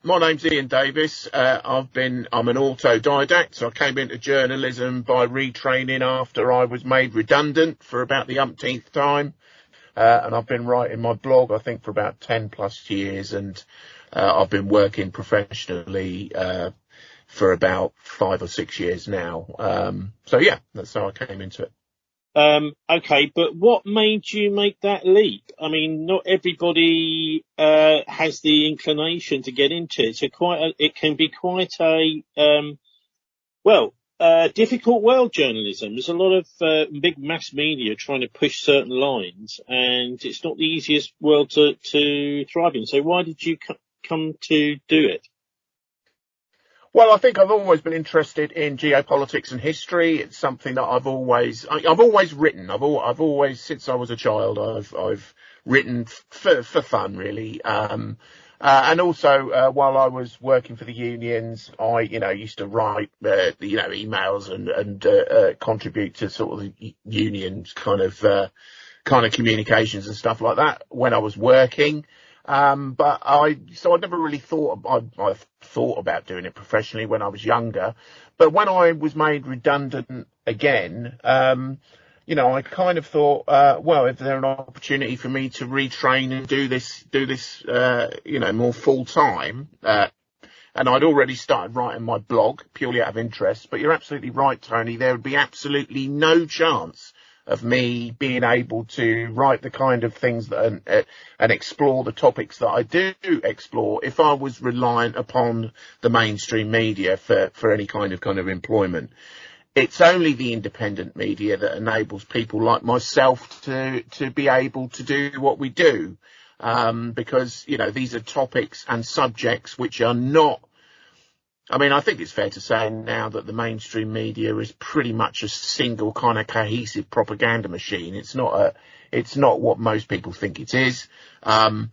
My name's Iain Davis. I'm an autodidact, so I came into journalism by retraining after I was made redundant for about the umpteenth time. And I've been writing my blog, I think, for about 10 plus years, and I've been working professionally for about 5 or 6 years now. So yeah, that's how I came into it. Okay, but what made you make that leap? I mean, not everybody has the inclination to get into it. So it can be quite a difficult world, journalism. There's a lot of big mass media trying to push certain lines, and it's not the easiest world to thrive in. So why did you come to do it? Well, I think I've always been interested in geopolitics and history. It's something that I've always written. I've always, since I was a child, I've written for fun, really. And also, while I was working for the unions, I, used to write, emails and contribute to sort of the unions kind of communications and stuff like that when I was working. But I never really thought, I thought about doing it professionally when I was younger. But when I was made redundant again, I kind of thought, if there's an opportunity for me to retrain and do this, more full time, and I'd already started writing my blog purely out of interest. But you're absolutely right, Tony. There would be absolutely no chance of me being able to write the kind of things that and explore the topics that I do explore if I was reliant upon the mainstream media for any kind of employment. It's only the independent media that enables people like myself to be able to do what we do, because these are topics and subjects which are not. I mean, I think it's fair to say now that the mainstream media is pretty much a single kind of cohesive propaganda machine. It's not what most people think it is. I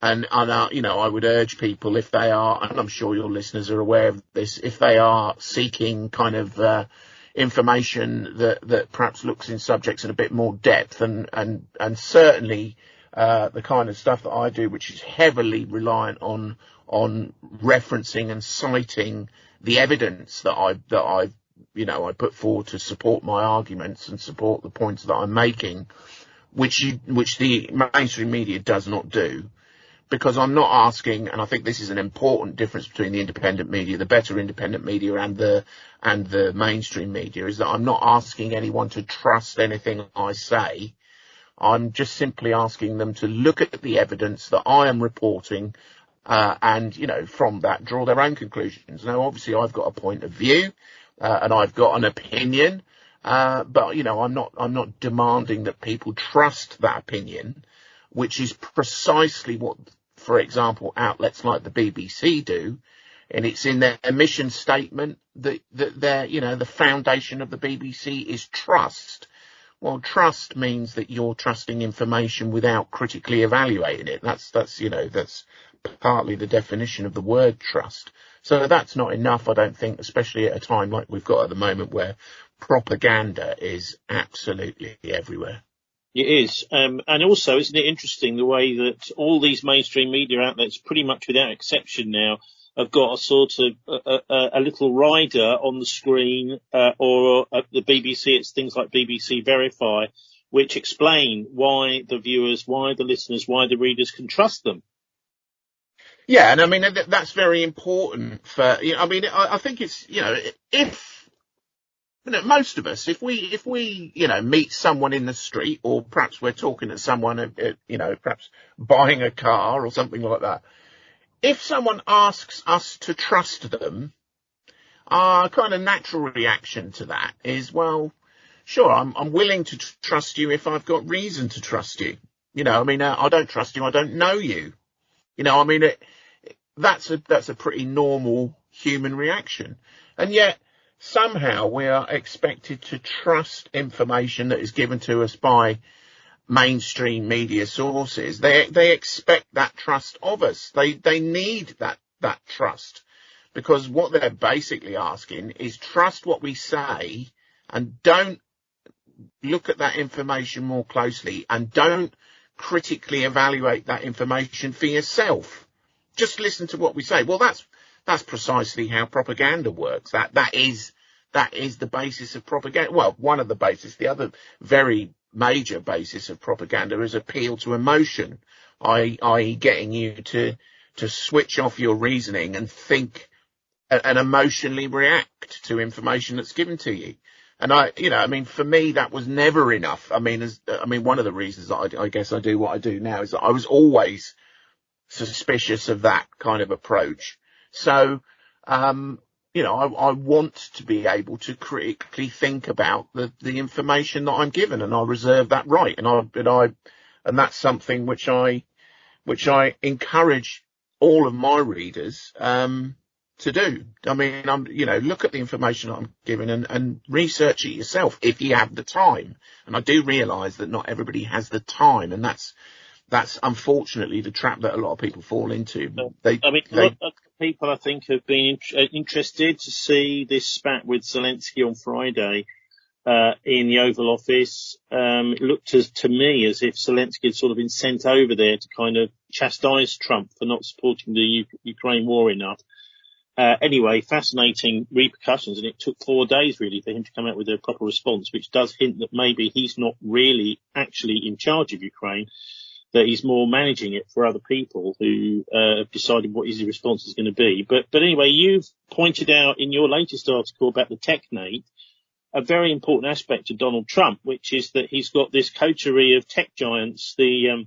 would urge people, if they are, and I'm sure your listeners are aware of this, if they are seeking kind of information that perhaps looks in subjects in a bit more depth, and certainly the kind of stuff that I do, which is heavily reliant on referencing and citing the evidence that I put forward to support my arguments and support the points that I'm making, which the mainstream media does not do. Because I'm not asking, and I think this is an important difference between the independent media, the better independent media, and the mainstream media, is that I'm not asking anyone to trust anything I say. I'm just simply asking them to look at the evidence that I am reporting, and from that draw their own conclusions. Now, obviously, I've got a point of view, and I've got an opinion, but I'm not demanding that people trust that opinion, which is precisely what, for example, outlets like the BBC do. And it's in their mission statement that the foundation of the BBC is trust. Well, trust means that you're trusting information without critically evaluating it. That's partly the definition of the word trust. So that's not enough, I don't think, especially at a time like we've got at the moment where propaganda is absolutely everywhere. It is. And also, isn't it interesting the way that all these mainstream media outlets, pretty much without exception now, have got a sort of a little rider on the screen, or at the BBC, it's things like BBC Verify, which explain why the viewers, why the listeners, why the readers can trust them. Yeah, and I mean, that's very important for, I think it's, if, most of us, if we, meet someone in the street, or perhaps we're talking to someone, perhaps buying a car or something like that, if someone asks us to trust them, our kind of natural reaction to that is, well, sure, I'm willing to trust you if I've got reason to trust you. I don't trust you, I don't know you. That's a pretty normal human reaction. And yet, somehow we are expected to trust information that is given to us by mainstream media sources. They expect that trust of us. They need that trust, because what they're basically asking is trust what we say and don't look at that information more closely and don't critically evaluate that information for yourself. just listen to what we say. Well, that's precisely how propaganda works. That is the basis of propaganda. Well, one of the bases. The other very major basis of propaganda is appeal to emotion, i.e. getting you to switch off your reasoning and think and emotionally react to information that's given to you. And for me, that was never enough. One of the reasons that I guess I do what I do now is that I was always suspicious of that kind of approach. So, I want to be able to critically think about the information that I'm given, and I reserve that right. And that's something which I encourage all of my readers, to do. Look at the information that I'm given and research it yourself if you have the time. And I do realise that not everybody has the time, and that's unfortunately the trap that a lot of people fall into. A lot of people, I think, have been interested to see this spat with Zelensky on Friday in the Oval Office. It looked to me as if Zelensky had sort of been sent over there to kind of chastise Trump for not supporting the Ukraine war enough. Anyway, fascinating repercussions, and it took 4 days really for him to come out with a proper response, which does hint that maybe he's not really actually in charge of Ukraine, that he's more managing it for other people who have decided what his response is going to be. But anyway, you've pointed out in your latest article about the Technate a very important aspect of Donald Trump, which is that he's got this coterie of tech giants, the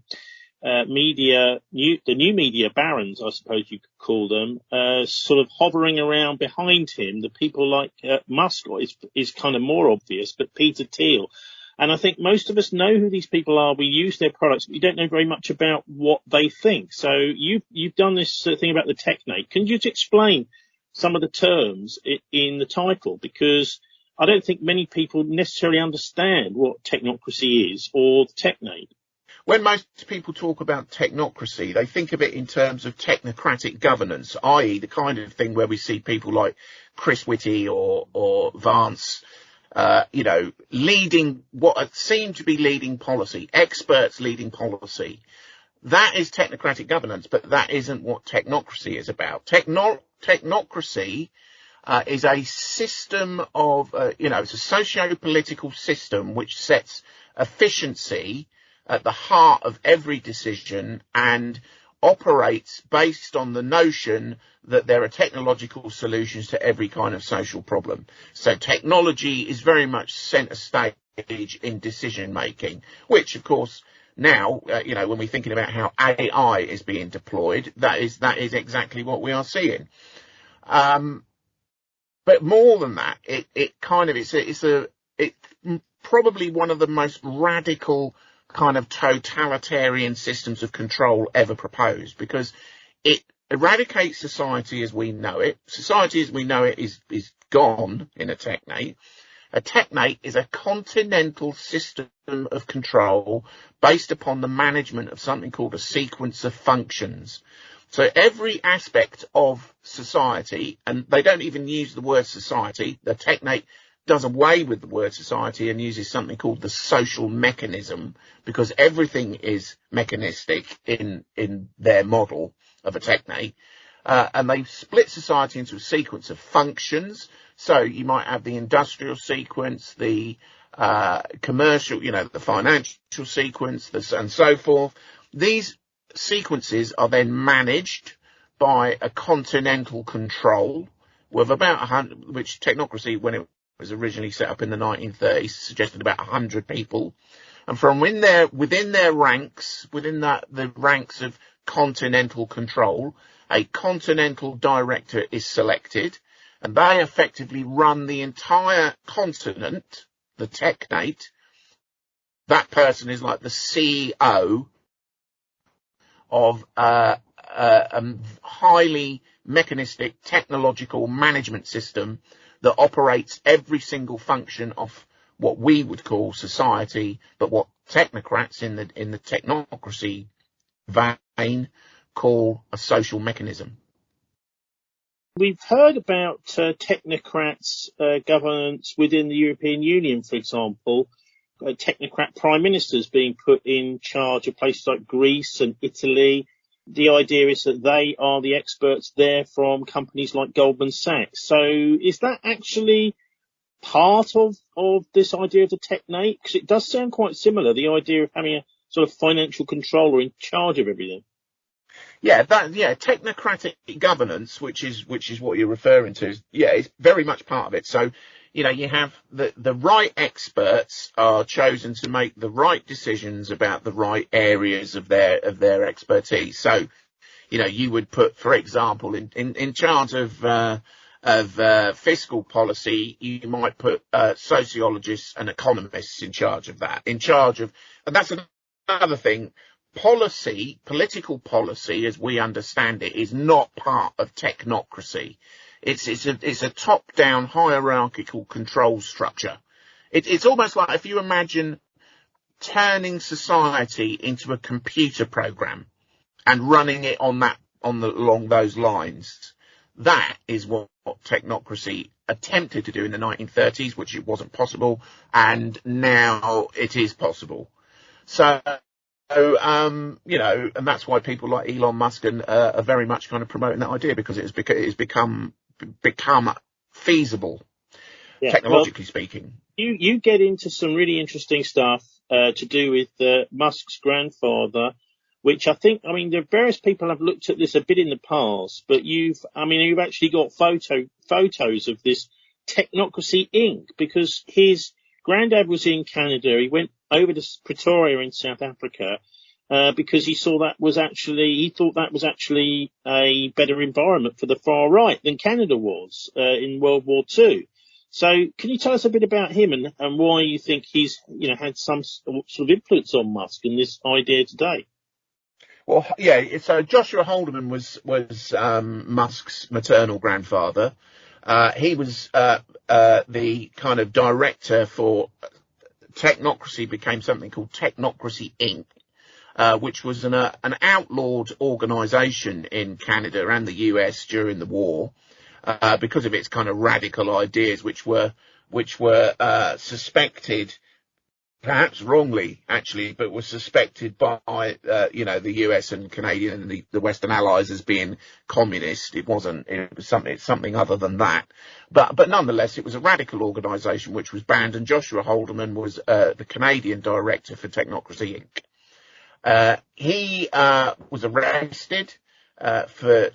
new media barons, I suppose you could call them, sort of hovering around behind him. The people like Musk is kind of more obvious, but Peter Teal. And I think most of us know who these people are. We use their products, but we don't know very much about what they think. So you've done this thing about the Technate. Can you just explain some of the terms in the title? Because I don't think many people necessarily understand what technocracy is or the Technate. When most people talk about technocracy, they think of it in terms of technocratic governance, i.e. the kind of thing where we see people like Chris Whitty or Vance, leading what seem to be leading policy, experts leading policy. That is technocratic governance, but that isn't what technocracy is about. Technocracy is a system of, it's a socio-political system which sets efficiency at the heart of every decision and operates based on the notion that there are technological solutions to every kind of social problem. So technology is very much centre stage in decision making, which of course now, when we're thinking about how AI is being deployed, that is exactly what we are seeing. But more than that, it's probably one of the most radical kind of totalitarian systems of control ever proposed, because it eradicates society as we know it. Society as we know it is gone in a Technate. A Technate is a continental system of control based upon the management of something called a sequence of functions. So every aspect of society, and they don't even use the word society, the Technate does away with the word society and uses something called the social mechanism, because everything is mechanistic in their model of a Technate. And they split society into a sequence of functions. So you might have the industrial sequence, the commercial, the financial sequence, and so forth. These sequences are then managed by a continental control with about 100, which technocracy, when it was originally set up in the 1930s, suggested about 100 people. And from within their ranks, the ranks of continental control, a continental director is selected, and they effectively run the entire continent, the Technate. That person is like the CEO of a highly mechanistic technological management system that operates every single function of what we would call society, but what technocrats in the technocracy vein call a social mechanism. We've heard about technocrats governance within the European Union, for example, technocrat prime ministers being put in charge of places like Greece and Italy. the idea is that they are the experts there from companies like Goldman Sachs. So is that actually part of this idea of the Technate? Because it does sound quite similar, the idea of having a sort of financial controller in charge of everything. Technocratic governance, which is what you're referring to, is very much part of it. So, you have the right experts are chosen to make the right decisions about the right areas of their expertise. So, you would put, for example, in charge of fiscal policy, you might put sociologists and economists in charge of that. And that's another thing. Political policy, as we understand it, is not part of technocracy. It's a top-down hierarchical control structure. It's almost like if you imagine turning society into a computer program and running it along those lines. That is what technocracy attempted to do in the 1930s, which it wasn't possible, and now it is possible. So, and that's why people like Elon Musk are very much kind of promoting that idea, because it's become feasible, technologically speaking. You get into some really interesting stuff to do with Musk's grandfather, which I think, there are various people have looked at this a bit in the past, but you've actually got photos of this Technocracy Inc., because his granddad was in Canada. He went over to Pretoria in South Africa, because he thought that was actually a better environment for the far right than Canada was, in World War II. So can you tell us a bit about him and why you think he's, had some sort of influence on Musk and this idea today? Well, so Joshua Haldeman was Musk's maternal grandfather. He was the kind of director for Technocracy, became something called Technocracy Inc., which was an outlawed organisation in Canada and the US during the war, because of its kind of radical ideas, which were suspected, perhaps wrongly actually, but was suspected by the US and Canadian and the Western Allies as being communist. It wasn't. It's something other than that. But nonetheless, it was a radical organisation which was banned. And Joshua Haldeman was the Canadian director for Technocracy Inc. He was arrested for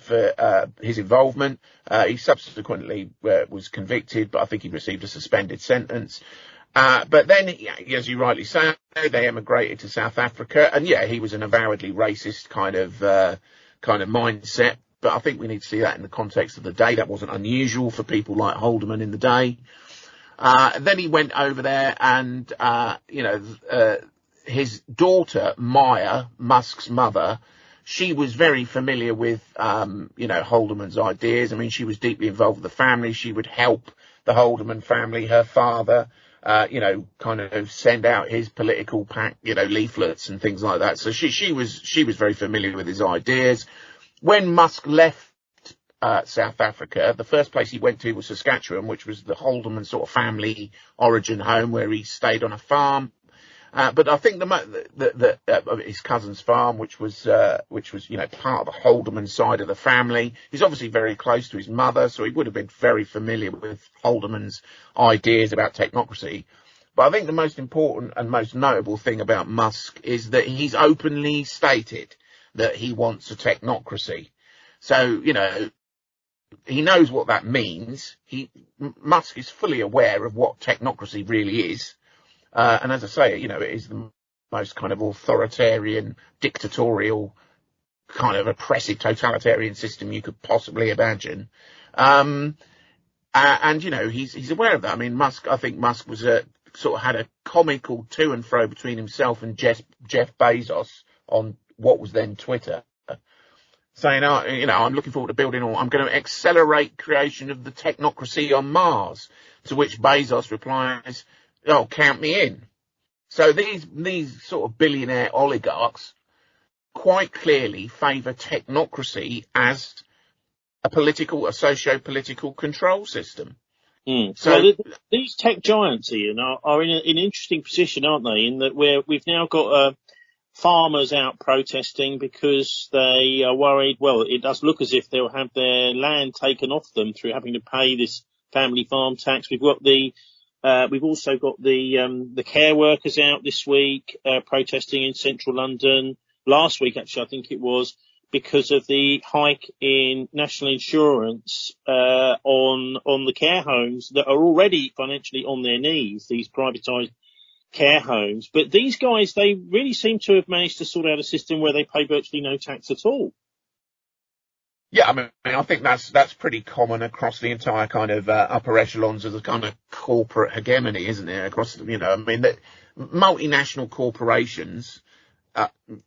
his involvement. He subsequently was convicted, but I think he received a suspended sentence. But then, as you rightly say, they emigrated to South Africa, and he was an avowedly racist kind of mindset. But I think we need to see that in the context of the day. That wasn't unusual for people like Haldeman in the day. Then he went over there, and his daughter Maya, Musk's mother, she was very familiar with Haldeman's ideas. She was deeply involved with the family. She would help the Haldeman family, her father, kind of send out his political pack, leaflets and things like that. So she was very familiar with his ideas. When Musk left South Africa, the first place he went to was Saskatchewan, which was the Haldeman sort of family origin home, where he stayed on a farm. But I think his cousin's farm, which was part of the Haldeman side of the family. He's obviously very close to his mother, so he would have been very familiar with Haldeman's ideas about technocracy. But I think the most important and most notable thing about Musk is that he's openly stated that he wants a technocracy. So, he knows what that means. Musk is fully aware of what technocracy really is. And as I say, it is the most kind of authoritarian, dictatorial, kind of oppressive, totalitarian system you could possibly imagine. And he's aware of that. I think Musk was sort of had a comical to and fro between himself and Jeff Bezos on what was then Twitter, saying, I'm looking forward to building, or I'm going to accelerate creation of the technocracy on Mars. To which Bezos replies, "Oh, count me in." So these sort of billionaire oligarchs quite clearly favour technocracy as a socio-political control system. So these tech giants, Ian, are in an interesting position, aren't they? In that we've now got farmers out protesting because they are worried. Well, it does look as if they'll have their land taken off them through having to pay this family farm tax. We've also got the care workers out this week, protesting in central London. Last week, actually, I think it was, because of the hike in national insurance, on the care homes that are already financially on their knees, these privatised care homes. But these guys, they really seem to have managed to sort out a system where they pay virtually no tax at all. Yeah, I mean, I think that's pretty common across the entire kind of upper echelons of the kind of corporate hegemony, isn't it? Across, I mean, that multinational corporations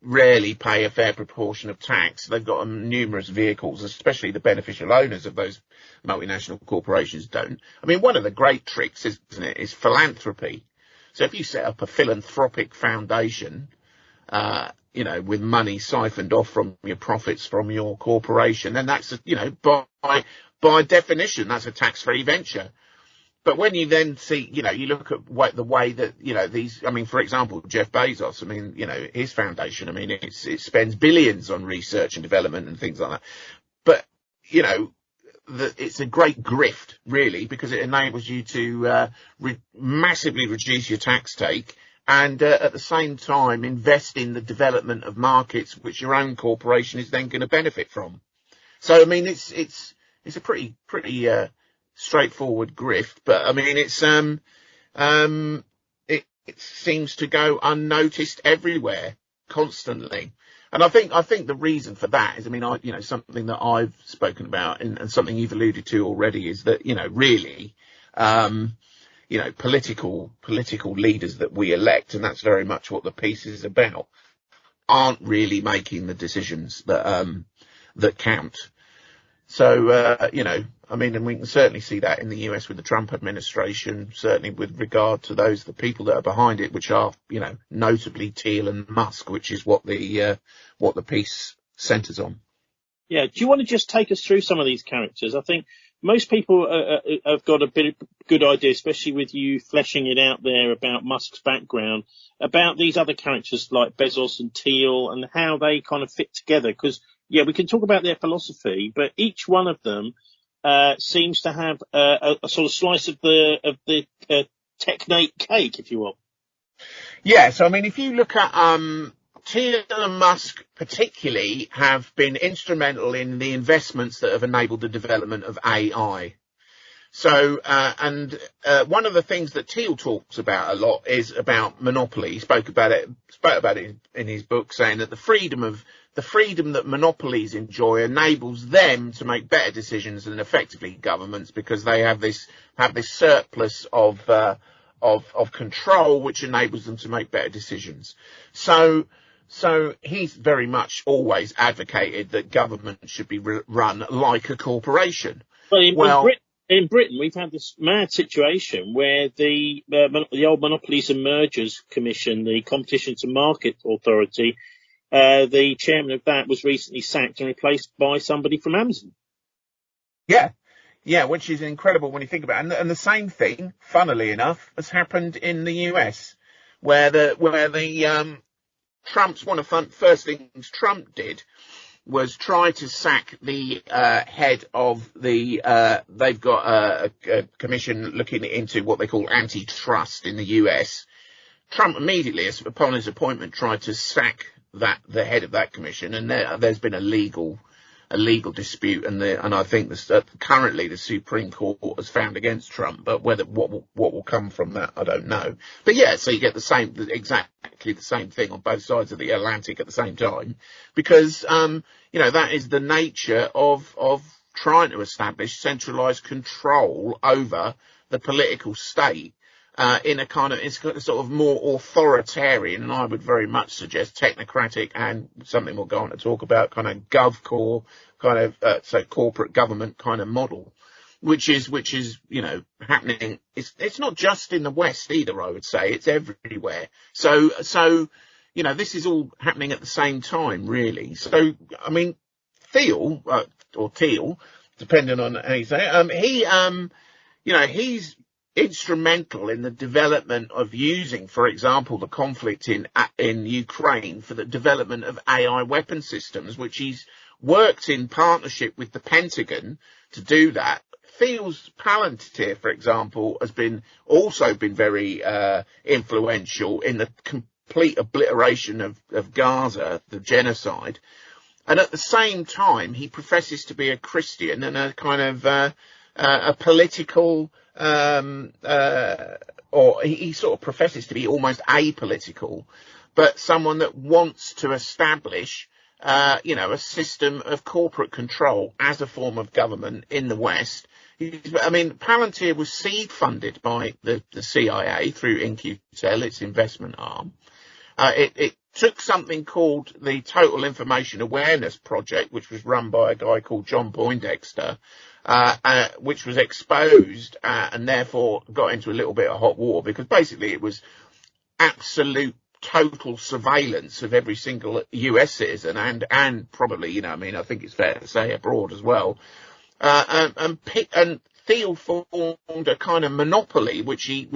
rarely pay a fair proportion of tax. They've got numerous vehicles, especially the beneficial owners of those multinational corporations don't. I mean, one of the great tricks, isn't it, is philanthropy. So if you set up a philanthropic foundation, with money siphoned off from your profits from your corporation, then that's, by definition, that's a tax-free venture. But when you then see, you look at the way that, for example, Jeff Bezos, his foundation, it spends billions on research and development and things like that. But, it's a great grift, really, because it enables you to massively reduce your tax take and at the same time invest in the development of markets which your own corporation is then going to benefit from. So, it's a pretty straightforward grift, but it seems to go unnoticed everywhere constantly. And I think the reason for that is, something that I've spoken about and something you've alluded to already is that, really, political leaders that we elect, and that's very much what the piece is about, aren't really making the decisions that count. So, and we can certainly see that in the US with the Trump administration, certainly with regard to the people that are behind it, which are, notably Thiel and Musk, which is what the piece centres on. Yeah. Do you want to just take us through some of these characters? I think most people have got a bit of good idea, especially with you fleshing it out there about Musk's background, about these other characters like Bezos and Thiel and how they kind of fit together. Because, yeah, we can talk about their philosophy, but each one of them seems to have a sort of slice of the Technate cake, if you will. Yeah, so if you look at Thiel and Musk particularly have been instrumental in the investments that have enabled the development of AI. So, one of the things that Thiel talks about a lot is about monopoly. He spoke about it in his book, saying that the freedom that monopolies enjoy enables them to make better decisions than effectively governments, because they have this surplus of control, which enables them to make better decisions. So he's very much always advocated that government should be run like a corporation. In Britain, we've had this mad situation where the old Monopolies and Mergers Commission, the Competition to Market Authority, the chairman of that was recently sacked and replaced by somebody from Amazon. Yeah, which is incredible when you think about it. And the same thing, funnily enough, has happened in the US, where the Trump's one of the first things Trump did was try to sack the head of the they've got a commission looking into what they call antitrust in the US. Trump immediately, upon his appointment, tried to sack the head of that commission, and there's been a legal dispute, and I think currently the Supreme Court has found against Trump, but what will come from that, I don't know. But yeah, so you get exactly the same thing on both sides of the Atlantic at the same time, because that is the nature of trying to establish centralized control over the political state. In a kind of, it's sort of more authoritarian, and I would very much suggest technocratic, and something we'll go on to talk about, kind of GovCore, kind of, so corporate government kind of model, which is, happening. It's not just in the West either, I would say. It's everywhere. So, this is all happening at the same time, really. So, Thiel, or Teal, depending on how you say it, he's instrumental in the development of using, for example, the conflict in Ukraine for the development of AI weapon systems, which he's worked in partnership with the Pentagon to do that. Thiel's Palantir, for example, has also been very influential in the complete obliteration of Gaza, the genocide. And at the same time, he professes to be a Christian and a kind of a political, or he sort of professes to be almost apolitical, but someone that wants to establish, a system of corporate control as a form of government in the West. I mean, Palantir was seed funded by the CIA through InQtel, its investment arm. It took something called the Total Information Awareness Project, which was run by a guy called John Poindexter, which was exposed and therefore got into a little bit of hot water, because basically it was absolute total surveillance of every single US citizen and probably, I think it's fair to say abroad as well. And Thiel formed a kind of monopoly, which he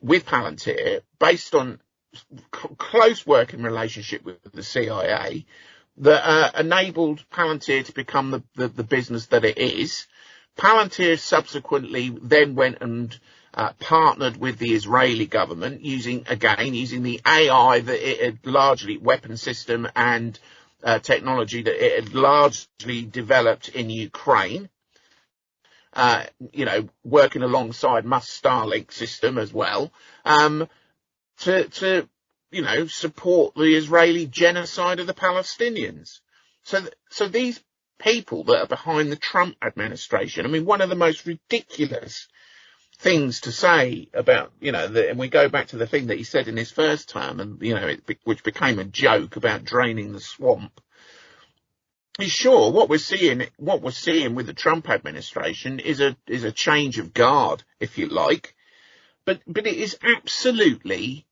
with Palantir, based on close working relationship with the CIA, that enabled Palantir to become the business that it is. Palantir subsequently then went and partnered with the Israeli government using the AI that it had largely, weapon system and technology that it had largely developed in Ukraine, working alongside Musk's Starlink system as well, to support the Israeli genocide of the Palestinians. So these people that are behind the Trump administration, I mean, one of the most ridiculous things to say about, and we go back to the thing that he said in his first term, and, which became a joke about draining the swamp. Is sure what we're seeing with the Trump administration is a change of guard, if you like, but it is absolutely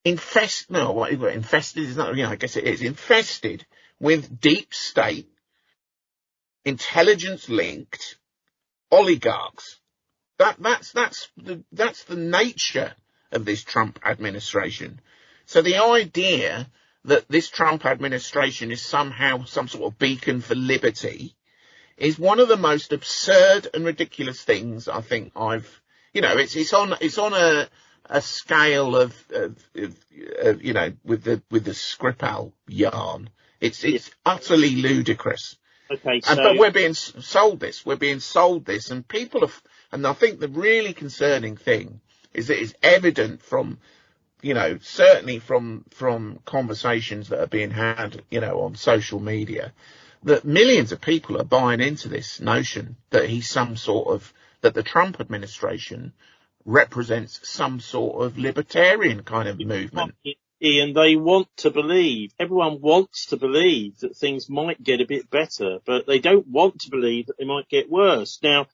infested is not, I guess it is infested with deep state, intelligence linked oligarchs. That's the nature of this Trump administration. So the idea that this Trump administration is somehow some sort of beacon for liberty is one of the most absurd and ridiculous things I think it's on a scale of with the Skripal yarn. It's utterly ludicrous. Okay, so but we're being sold this, and people and I think the really concerning thing is that it's evident from, certainly from conversations that are being had, on social media, that millions of people are buying into this notion that that the Trump administration represents some sort of libertarian kind of movement. Iain, everyone wants to believe that things might get a bit better, but they don't want to believe that they might get worse. Now,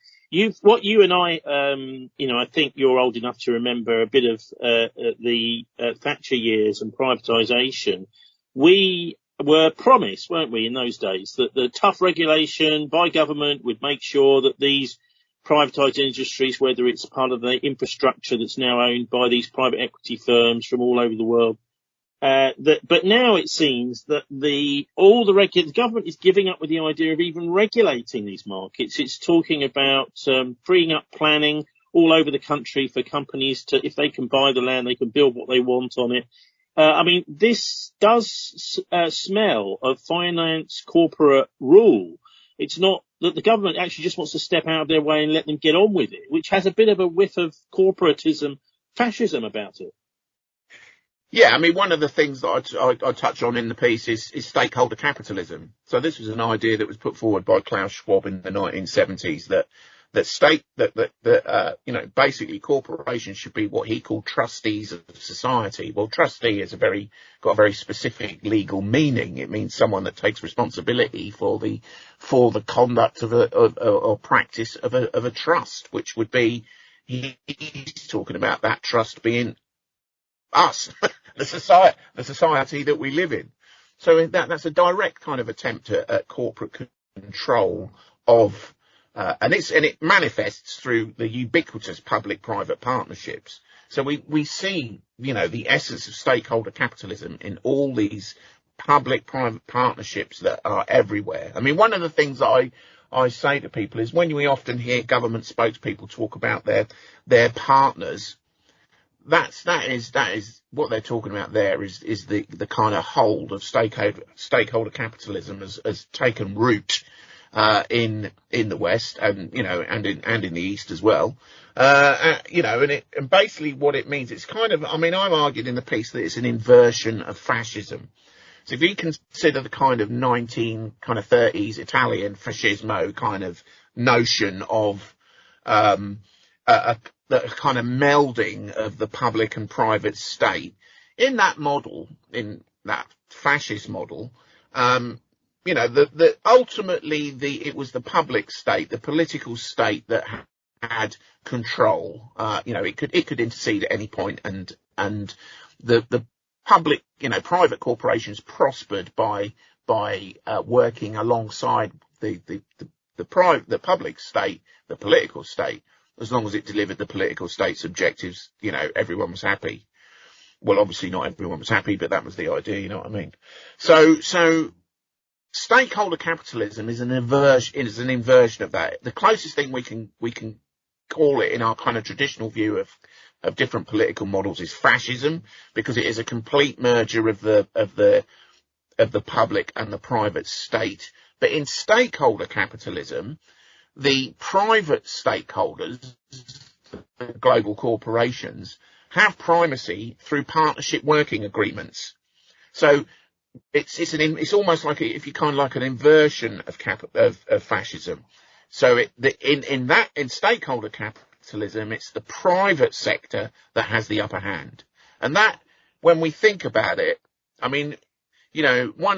what you and I, I think you're old enough to remember a bit of the Thatcher years and privatisation. We were promised, weren't we, in those days, that the tough regulation by government would make sure that these privatised industries, whether it's part of the infrastructure that's now owned by these private equity firms from all over the world, but now it seems that the government is giving up with the idea of even regulating these markets. It's talking about freeing up planning all over the country for companies to, if they can buy the land, they can build what they want on it. This does smell of finance corporate rule. It's not that the government actually just wants to step out of their way and let them get on with it, which has a bit of a whiff of corporatism, fascism about it. Yeah, one of the things that I touch on in the piece is stakeholder capitalism. So this was an idea that was put forward by Klaus Schwab in the 1970s that basically corporations should be what he called trustees of society. Well, trustee is got a very specific legal meaning. It means someone that takes responsibility for the conduct or practice of a trust, which would be, he's talking about that trust being us, the society that we live in. So that's a direct kind of attempt at corporate control of and it manifests through the ubiquitous public-private partnerships. So we see, the essence of stakeholder capitalism in all these public-private partnerships that are everywhere. I mean, one of the things that I say to people is when we often hear government spokespeople talk about their partners, that is what they're talking about there is the kind of hold of stakeholder capitalism has taken root in the West and in the East as well. And basically what it means, it's kind of, I'm argued in the piece that it's an inversion of fascism. So if you consider the kind of 1930s Italian fascismo kind of notion of the kind of melding of the public and private state, in that model, in that fascist model, ultimately it was the public state, the political state that had control. It could intercede at any point, and the public, private corporations prospered by working alongside the public state, the political state. As long as it delivered the political state's objectives, everyone was happy. Well, obviously not everyone was happy, but that was the idea, you know what I mean? So stakeholder capitalism is an inversion of that. The closest thing we can call it in our kind of traditional view of different political models is fascism, because it is a complete merger of the public and the private state. But in stakeholder capitalism, the private stakeholders, the global corporations, have primacy through partnership working agreements. So it's almost like if you kind of like an inversion of fascism. So in stakeholder capitalism, it's the private sector that has the upper hand, and that, when we think about it, one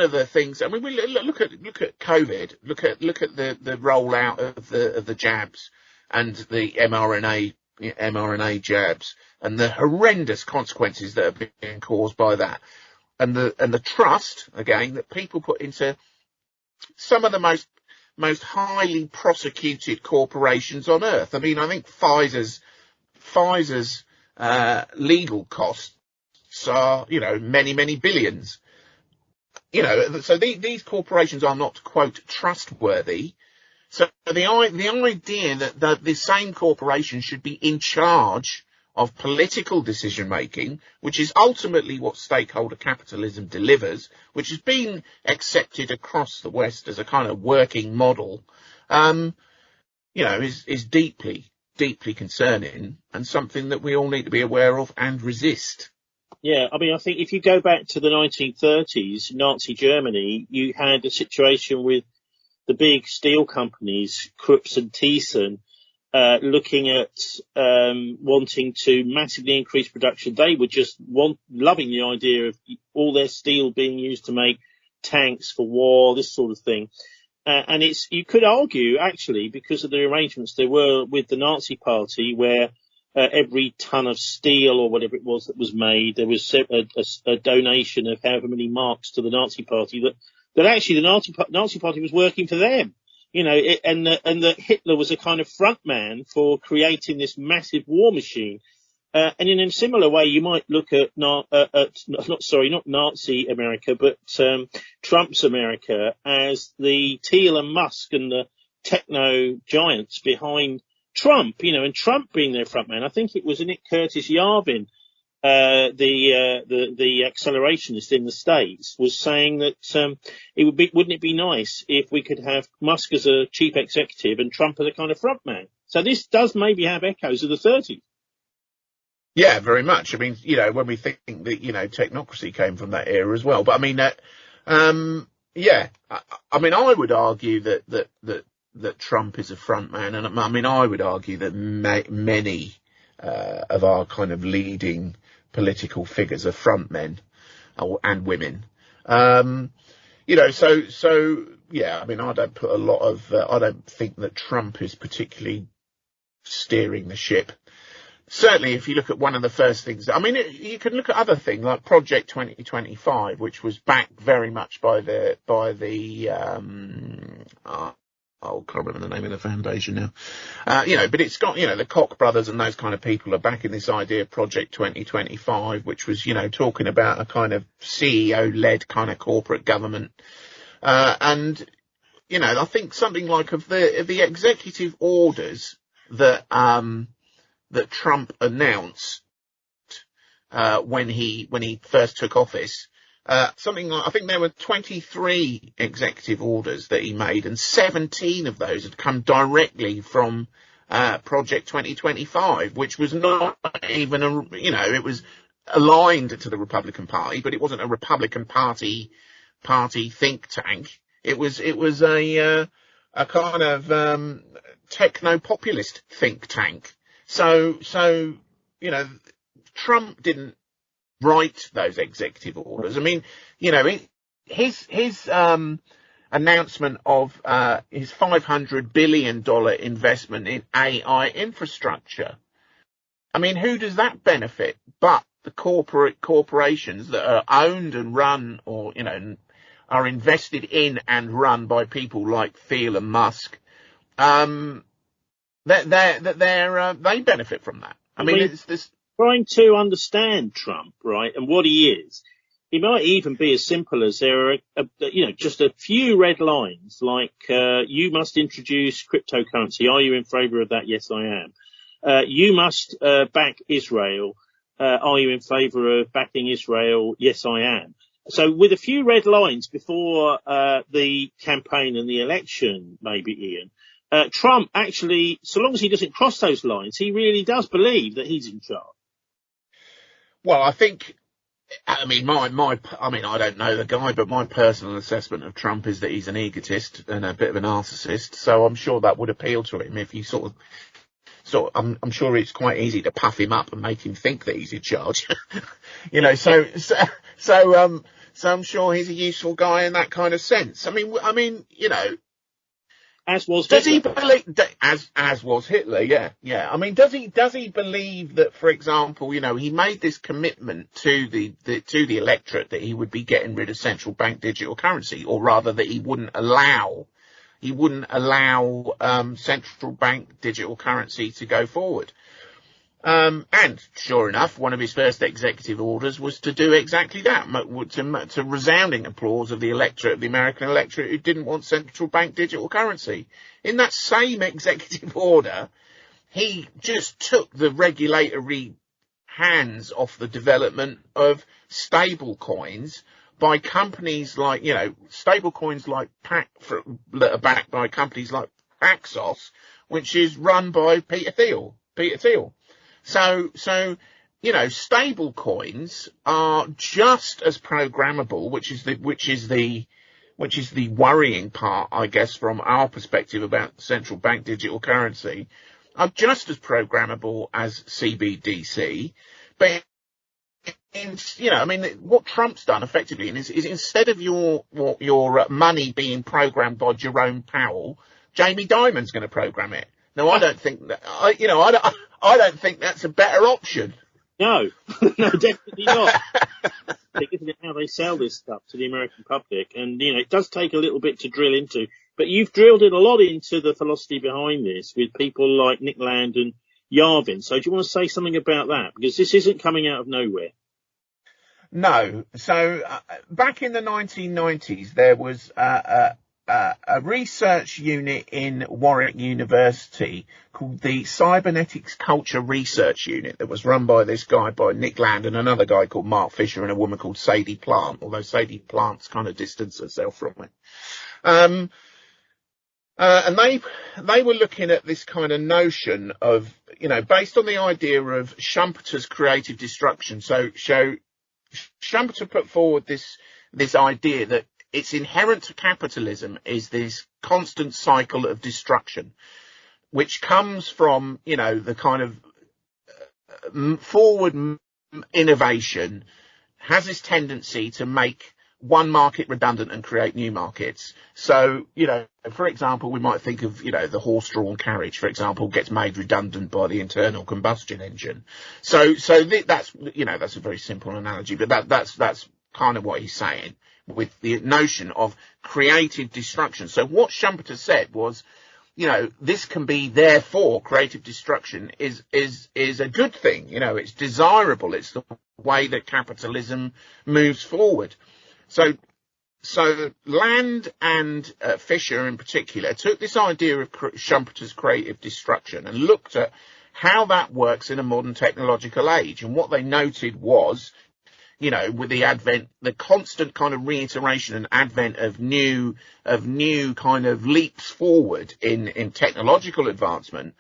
of the things, we look at COVID, look at the rollout of the jabs and the mRNA jabs, and the horrendous consequences that are being caused by that, and the trust, again, that people put into some of the most highly prosecuted corporations on earth. I think Pfizer's legal costs are, many billions. So these corporations are not, quote, trustworthy. So the idea that the same corporation should be in charge of political decision making, which is ultimately what stakeholder capitalism delivers, which has been accepted across the West as a kind of working model, is deeply, deeply concerning, and something that we all need to be aware of and resist. Yeah, I think if you go back to the 1930s, Nazi Germany, you had a situation with the big steel companies, Krupp and Thyssen, looking at wanting to massively increase production. They were just loving the idea of all their steel being used to make tanks for war, this sort of thing. And you could argue, actually, because of the arrangements there were with the Nazi Party, where every ton of steel or whatever it was that was made, there was a donation of however many marks to the Nazi Party, that actually the Nazi Party was working for them, and that Hitler was a kind of front man for creating this massive war machine. And in a similar way, you might look at not Nazi America, but Trump's America as the Thiel and Musk and the techno giants behind Trump, and Trump being their front man. I think it was Nick Curtis Yarvin, the accelerationist in the States, was saying that wouldn't it be nice if we could have Musk as a chief executive and Trump as a kind of front man? So this does maybe have echoes of the 30s. Yeah, very much. When we think that, technocracy came from that era as well. But I would argue that Trump is a front man. And I would argue that many of our kind of leading political figures are front men and women. I don't put a lot of, I don't think that Trump is particularly steering the ship. Certainly, if you look at one of the first things, you can look at other things like Project 2025, which was backed very much by the I can't remember the name of the foundation now. But it's got, the Koch brothers and those kind of people are backing this idea of Project 2025, which was, talking about a kind of CEO-led kind of corporate government. I think something like of the executive orders that Trump announced, when he first took office, I think there were 23 executive orders that he made, and 17 of those had come directly from Project 2025, which was not even it was aligned to the Republican Party, but it wasn't a Republican Party think tank. It was a kind of techno-populist think tank. So Trump didn't write those executive orders. I mean, his announcement of his $500 billion investment in AI infrastructure. I mean, who does that benefit but the corporations that are owned and run, or are invested in and run by people like Thiel and Musk? They benefit from that. I mean, it's this. Trying to understand Trump, right, and what he is, he might even be as simple as there are, just a few red lines, like you must introduce cryptocurrency. Are you in favour of that? Yes, I am. You must back Israel. Are you in favour of backing Israel? Yes, I am. So with a few red lines before the campaign and the election, maybe, Ian, Trump actually, so long as he doesn't cross those lines, he really does believe that he's in charge. Well, I think, I don't know the guy, but my personal assessment of Trump is that he's an egotist and a bit of a narcissist. So I'm sure that would appeal to him if you I'm sure it's quite easy to puff him up and make him think that he's in charge. So I'm sure he's a useful guy in that kind of sense. I mean, as was Hitler. Does he believe, as was Hitler? Yeah. I mean, does he believe that, for example, he made this commitment to the electorate that he would be getting rid of central bank digital currency, or rather that he wouldn't allow central bank digital currency to go forward? And sure enough, one of his first executive orders was to do exactly that, to resounding applause of the electorate, of the American electorate, who didn't want central bank digital currency. In that same executive order, he just took the regulatory hands off the development of stable coins by companies like, stable coins like that are backed by companies like Paxos, which is run by Peter Teal. So, stable coins are just as programmable, which is the worrying part, I guess, from our perspective about central bank digital currency, are just as programmable as CBDC. But, what Trump's done effectively is instead of your money being programmed by Jerome Powell, Jamie Dimon's going to program it. Now, I don't think that, I don't think that's a better option. No, definitely not. Isn't it how they sell this stuff to the American public? And, it does take a little bit to drill into. But you've drilled in a lot into the philosophy behind this with people like Nick Land and Yarvin. So do you want to say something about that? Because this isn't coming out of nowhere. No. So back in the 1990s, there was a research unit in Warwick University called the Cybernetics Culture Research Unit that was run by this guy, by Nick Land, and another guy called Mark Fisher, and a woman called Sadie Plant, although Sadie Plant's kind of distanced herself from it. And they were looking at this kind of notion of, based on the idea of Shumpeter's creative destruction. So Shumpeter put forward this idea that it's inherent to capitalism is this constant cycle of destruction, which comes from, the kind of forward innovation has this tendency to make one market redundant and create new markets. So, for example, we might think of, the horse-drawn carriage, for example, gets made redundant by the internal combustion engine. So that's, that's a very simple analogy, but that's kind of what he's saying. with the notion of creative destruction. So what Shumpeter said was, this can be, therefore, creative destruction is a good thing. It's desirable. It's the way that capitalism moves forward. So Land and Fisher in particular took this idea of Schumpeter's creative destruction and looked at how that works in a modern technological age. And what they noted was, with the constant kind of reiteration and advent of new kind of leaps forward in technological advancement,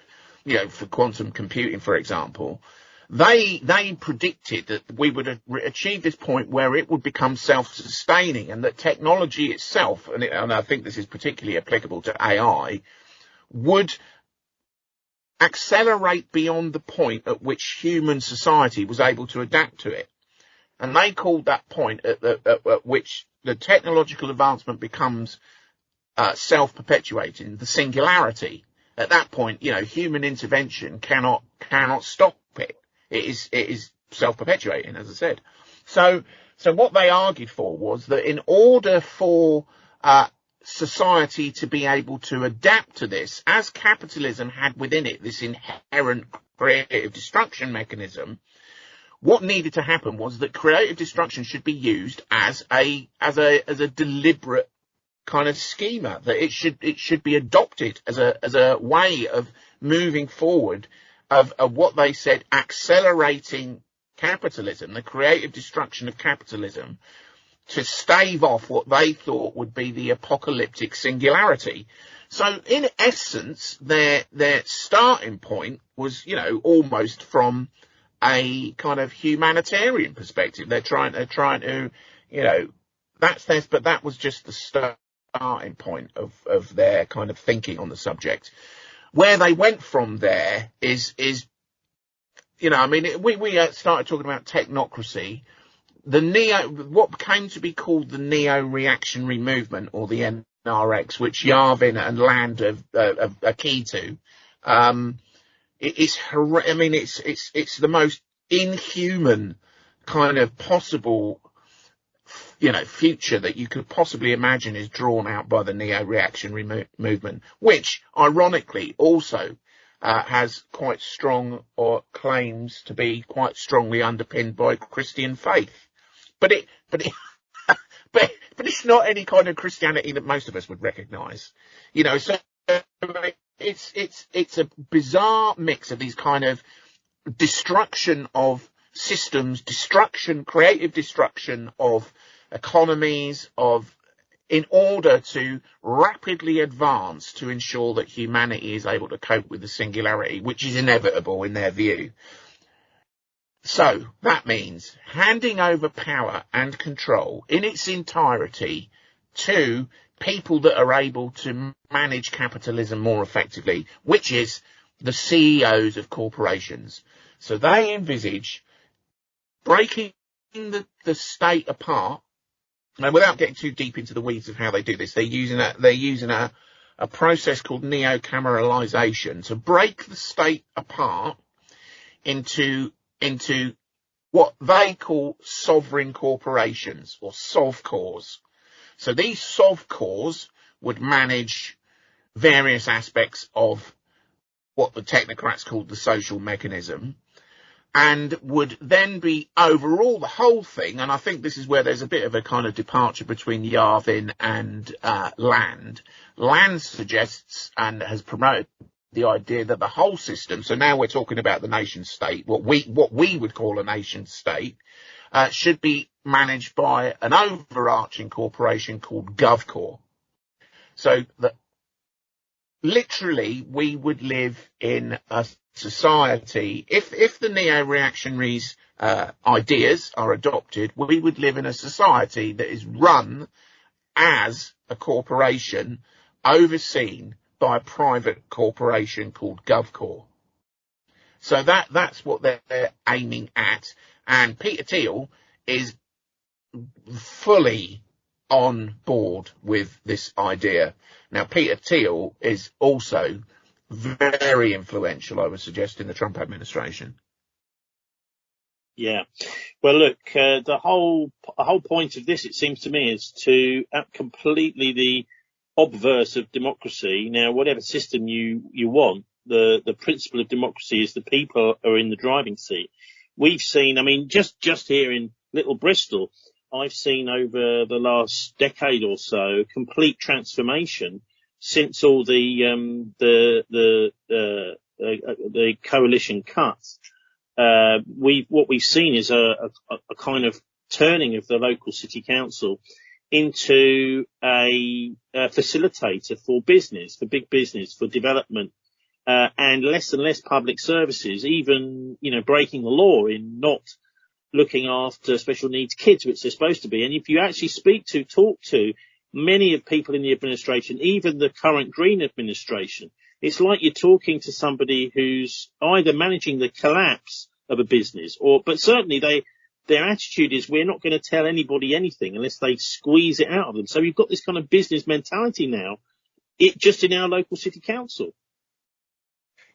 for quantum computing, for example, they predicted that we would achieve this point where it would become self-sustaining, and that technology itself, and I think this is particularly applicable to AI, would accelerate beyond the point at which human society was able to adapt to it. And they called that point at which the technological advancement becomes self-perpetuating, the singularity. At that point, human intervention cannot stop it. It is self-perpetuating, as I said. So what they argued for was that in order for society to be able to adapt to this, as capitalism had within it this inherent creative destruction mechanism, what needed to happen was that creative destruction should be used as a deliberate kind of schema, that it should be adopted as a way of moving forward of what they said accelerating capitalism, the creative destruction of capitalism, to stave off what they thought would be the apocalyptic singularity. So in essence, their starting point was, almost from a kind of humanitarian perspective. They're trying to, that's theirs, but that was just the starting point of their kind of thinking on the subject. Where they went from there is we started talking about technocracy. What came to be called the neo-reactionary movement, or the NRX, which Yarvin and Land are key to. It's the most inhuman kind of possible, future that you could possibly imagine is drawn out by the neo-reactionary movement, which ironically also has quite strong or claims to be quite strongly underpinned by Christian faith. But it's not any kind of Christianity that most of us would recognise, so it's a bizarre mix of these kind of destruction of systems, creative destruction of economies, in order to rapidly advance to ensure that humanity is able to cope with the singularity, which is inevitable in their view. So that means handing over power and control in its entirety to people that are able to manage capitalism more effectively, which is the CEOs of corporations. So they envisage breaking the state apart, and without getting too deep into the weeds of how they do this, they're using a process called neo-cameralization to break the state apart into what they call sovereign corporations, or sovcors. So these sovcors would manage various aspects of what the technocrats called the social mechanism, and would then be overall the whole thing. And I think this is where there's a bit of a kind of departure between Yarvin and Land. Land suggests and has promoted the idea that the whole system, so now we're talking about the nation state, what we would call a nation state, should be managed by an overarching corporation called GovCorp. So that literally we would live in a society, if the neo-reactionaries' ideas are adopted, we would live in a society that is run as a corporation overseen by a private corporation called GovCorp. So that's what they're aiming at. And Peter Teal is fully on board with this idea. Now, Peter Teal is also very influential, I would suggest, in the Trump administration. Yeah. Well, look, the whole point of this, it seems to me, is to completely the obverse of democracy. Now, whatever system you want, the principle of democracy is the people are in the driving seat. We've seen, I mean, just here in Little Bristol, I've seen over the last decade or so complete transformation since all the coalition cuts. What we've seen is a kind of turning of the local city council into a facilitator for business, for big business, for development, and less public services, even, breaking the law in not looking after special needs kids, which they're supposed to be. And if you actually talk to many of people in the administration, even the current Green administration, it's like you're talking to somebody who's either managing the collapse of a business, but certainly their attitude is, we're not going to tell anybody anything unless they squeeze it out of them. So you've got this kind of business mentality now, just in our local city council.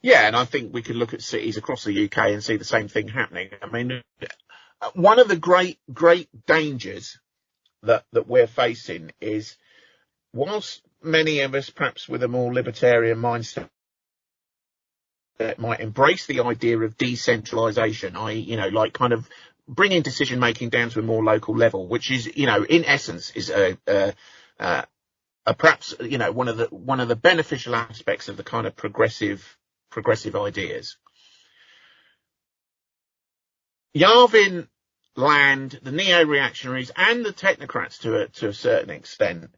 Yeah, and I think we could look at cities across the UK and see the same thing happening. I mean, one of the great dangers that we're facing is, whilst many of us, perhaps with a more libertarian mindset, that might embrace the idea of decentralisation, i.e., like kind of bringing decision making down to a more local level, which is, in essence, is perhaps, one of the beneficial aspects of the kind of progressive ideas. Yarvin, Land, the neo-reactionaries and the technocrats to a certain extent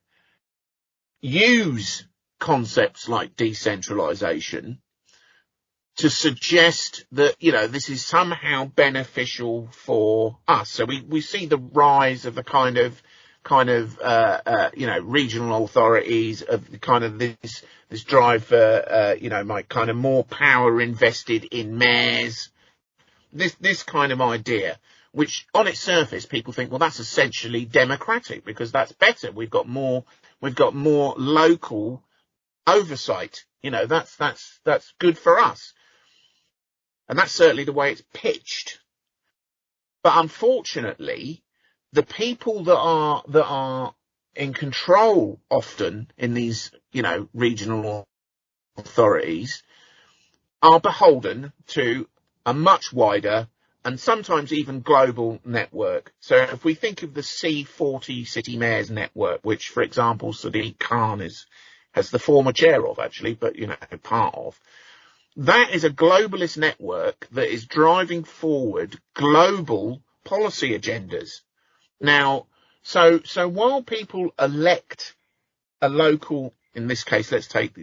use concepts like decentralisation to suggest that, this is somehow beneficial for us. So we see the rise of the kind of regional authorities, of the kind of this drive for, my kind of more power invested in mayors, this kind of idea, which on its surface people think, well, that's essentially democratic because that's better. We've got more local oversight. That's good for us. And that's certainly the way it's pitched. But unfortunately, the people that are in control often in these, regional authorities are beholden to a much wider and sometimes even global network. So if we think of the C40 City Mayors network, which, for example, Sadiq Khan has the former chair of, actually, but, part of, that is a globalist network that is driving forward global policy agendas. Now, so while people elect a local, in this case, let's take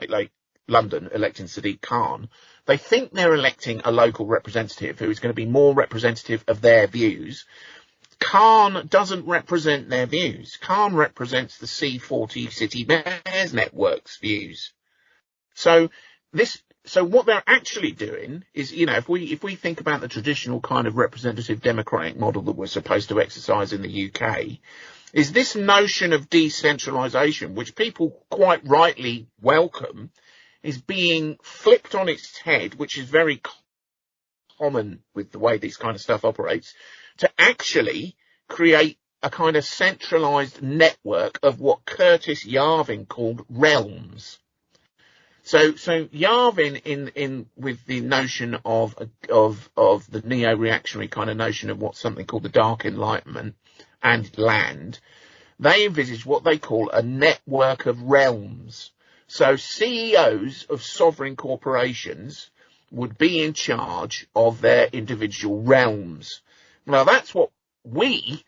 like London electing Sadiq Khan, they think they're electing a local representative who is going to be more representative of their views. Khan doesn't represent their views. Khan represents the C40 City Mayors network's views. So what they're actually doing is, if we think about the traditional kind of representative democratic model that we're supposed to exercise in the UK, is this notion of decentralisation, which people quite rightly welcome, is being flipped on its head, which is very common with the way this kind of stuff operates, to actually create a kind of centralised network of what Curtis Yarvin called realms. So Yarvin in with the notion of the neo-reactionary kind of notion of what's something called the Dark Enlightenment and Land, they envisage what they call a network of realms. So CEOs of sovereign corporations would be in charge of their individual realms. Now that's what we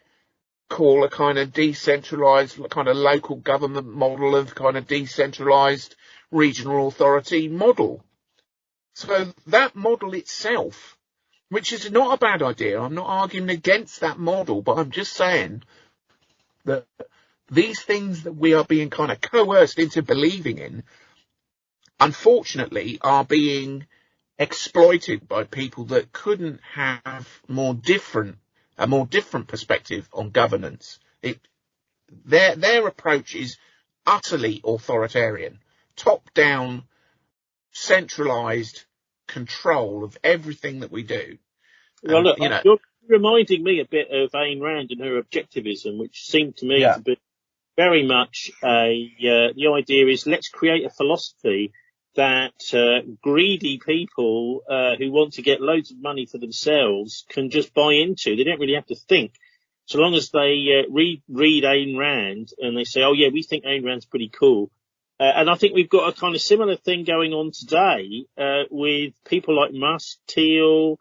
call a kind of decentralised, kind of local government model of kind of decentralised regional authority model. So that model itself, which is not a bad idea, I'm not arguing against that model, but I'm just saying that these things that we are being kind of coerced into believing in, unfortunately, are being exploited by people that couldn't have a more different perspective on governance. Their approach is utterly authoritarian, top-down, centralised, control of everything that we do. Well, look, You know, you're reminding me a bit of Ayn Rand and her objectivism, which seemed to me to be very much the idea is let's create a philosophy that greedy people who want to get loads of money for themselves can just buy into. They don't really have to think. So long as they read Ayn Rand and they say, oh, yeah, we think Ayn Rand's pretty cool. And I think we've got a kind of similar thing going on today with people like Musk, Thiel,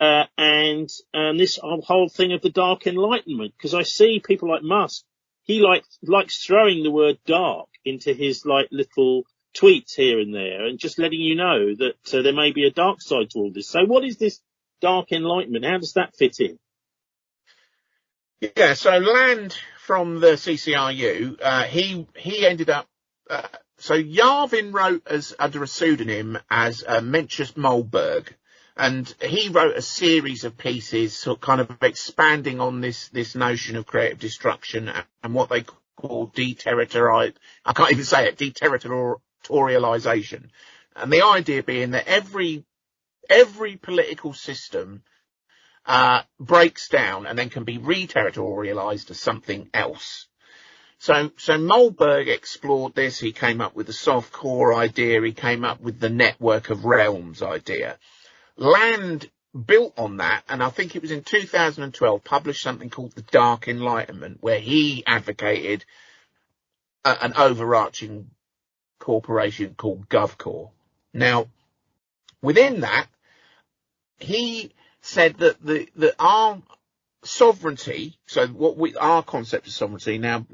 and this whole thing of the dark enlightenment. Because I see people like Musk, he likes throwing the word dark into his like little tweets here and there and just letting you know that there may be a dark side to all this. So what is this dark enlightenment? How does that fit in? Yeah, so Land from the CCRU, he ended up, so Yarvin wrote under a pseudonym as Mencius Mollberg, and he wrote a series of pieces sort of kind of expanding on this notion of creative destruction and what they call deterritorialization. And the idea being that every political system breaks down and then can be re-territorialized as something else. So Mollberg explored this. He came up with the soft core idea. He came up with the network of realms idea. Land built on that, and I think it was in 2012 published something called the Dark Enlightenment, where he advocated an overarching corporation called GovCorp. Now, within that, he said that our sovereignty, so our concept of sovereignty, now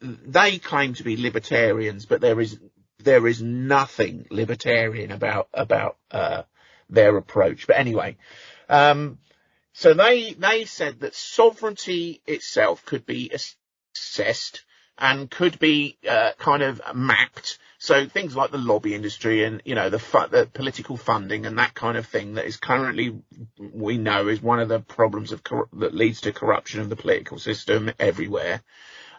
they claim to be libertarians, but there is nothing libertarian about their approach. But anyway, so they said that sovereignty itself could be assessed and could be kind of mapped. So things like the lobby industry and, you know, the political funding and that kind of thing that is currently, we know, is one of the problems that leads to corruption of the political system everywhere.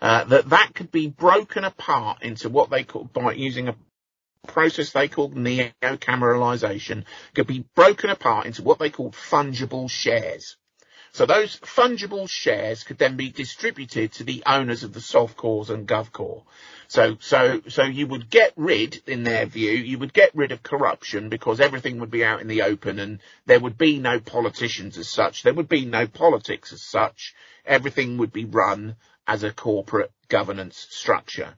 That could be broken apart into what they call, by using a process they call neo-cameralization, could be broken apart into what they call fungible shares. So those fungible shares could then be distributed to the owners of the soft cores and GovCorp. So you would get rid, in their view, you would get rid of corruption because everything would be out in the open and there would be no politicians as such. There would be no politics as such. Everything would be run as a corporate governance structure.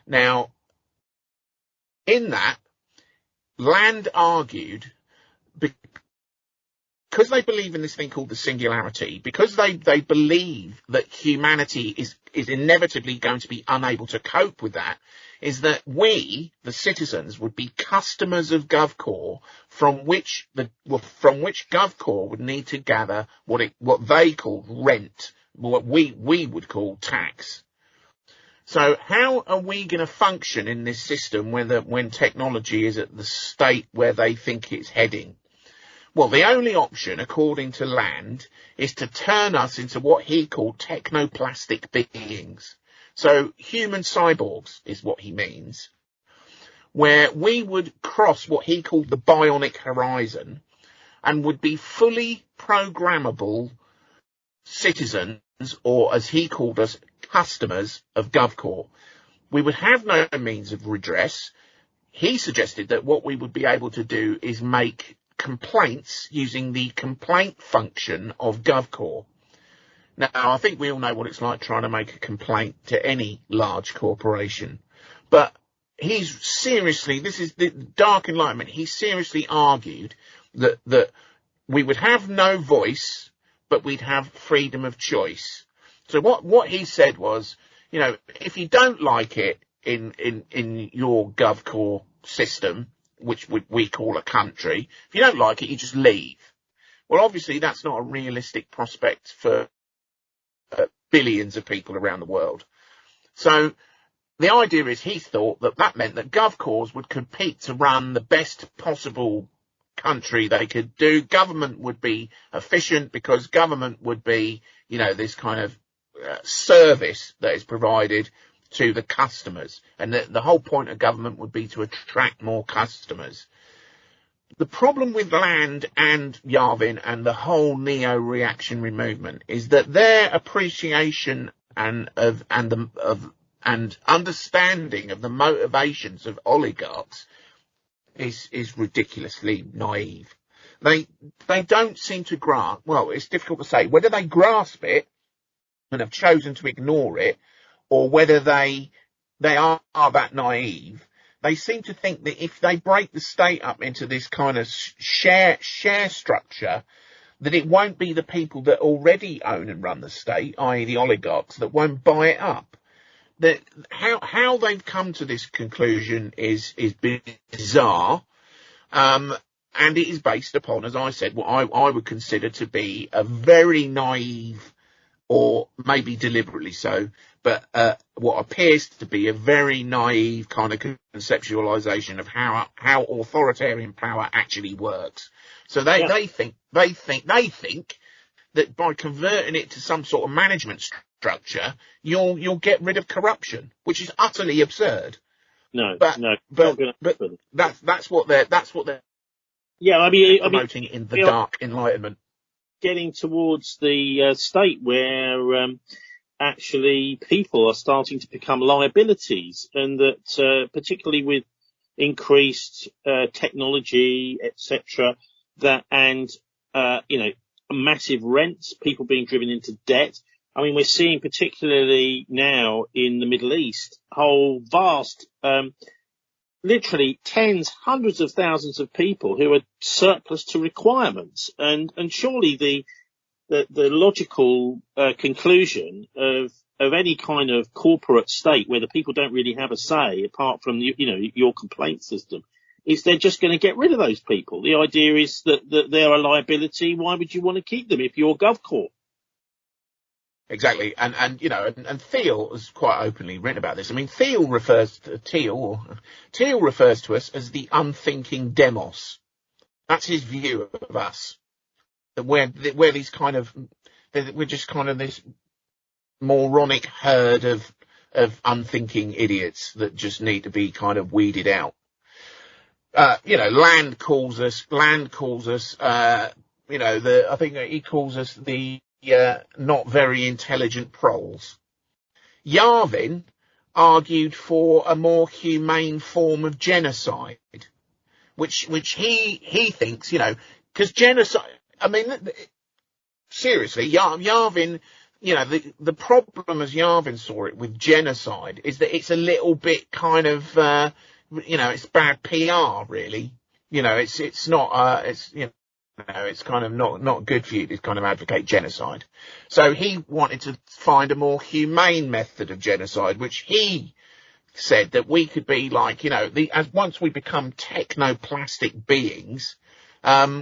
Now, in that, Land argued, because they believe in this thing called the singularity, because they believe that humanity is inevitably going to be unable to cope with that, is that we, the citizens, would be customers of GovCorp from which GovCorp would need to gather what they called rent, what we would call tax. So how are we going to function in this system when technology is at the state where they think it's heading? Well, the only option, according to Land, is to turn us into what he called technoplastic beings. So human cyborgs is what he means, where we would cross what he called the bionic horizon and would be fully programmable citizens, or as he called us, customers of GovCorp. We would have no means of redress. He suggested that what we would be able to do is make complaints using the complaint function of GovCorp. Now, I think we all know what it's like trying to make a complaint to any large corporation. But this is the Dark Enlightenment. He seriously argued that we would have no voice, but we'd have freedom of choice. So what he said was, you know, if you don't like it in your GovCorp system, which we call a country, if you don't like it, you just leave. Well, obviously that's not a realistic prospect for billions of people around the world. So the idea is he thought that meant that GovCorps would compete to run the best possible country they could do. Government would be efficient because government would be, you know, this kind of service that is provided to the customers, and the whole point of government would be to attract more customers. the problem with Land and Yavin and the whole neo-reactionary movement is that their appreciation and understanding of the motivations of oligarchs is ridiculously naive. They don't seem to grasp. Well, it's difficult to say whether they grasp it and have chosen to ignore it, or whether they are that naive. They seem to think that if they break the state up into this kind of share structure, that it won't be the people that already own and run the state, i.e. the oligarchs, that won't buy it up. That how they've come to this conclusion is bizarre, and it is based upon, as I said, what I would consider to be a very naive, or maybe deliberately so, but what appears to be a very naive kind of conceptualization of how authoritarian power actually works. So they think that by converting it to some sort of management structure, you'll get rid of corruption, which is utterly absurd. But that's what they're promoting in the dark enlightenment. Getting towards the state where actually people are starting to become liabilities, and that particularly with increased technology, etc., massive rents, people being driven into debt. I mean, we're seeing particularly now in the Middle East, whole vast, literally tens, hundreds of thousands of people who are surplus to requirements. And surely the logical conclusion of any kind of corporate state where the people don't really have a say apart from your complaint system is they're just going to get rid of those people. The idea is that they're a liability. Why would you want to keep them if you're GovCorp? Exactly, and Thiel has quite openly written about this. I mean, Thiel refers to us as the unthinking demos. That's his view of us. That we're these kind of, we're just kind of this moronic herd of unthinking idiots that just need to be kind of weeded out. Land calls us, I think he calls us the not very intelligent proles. Yavin argued for a more humane form of genocide, which he thinks, because genocide, I mean, seriously, Yavin, the problem as Yavin saw it with genocide is that it's a little bit kind of, it's bad PR, really. It's not, it's kind of not good for you to kind of advocate genocide. So he wanted to find a more humane method of genocide, which he said that we could be like, as once we become technoplastic beings,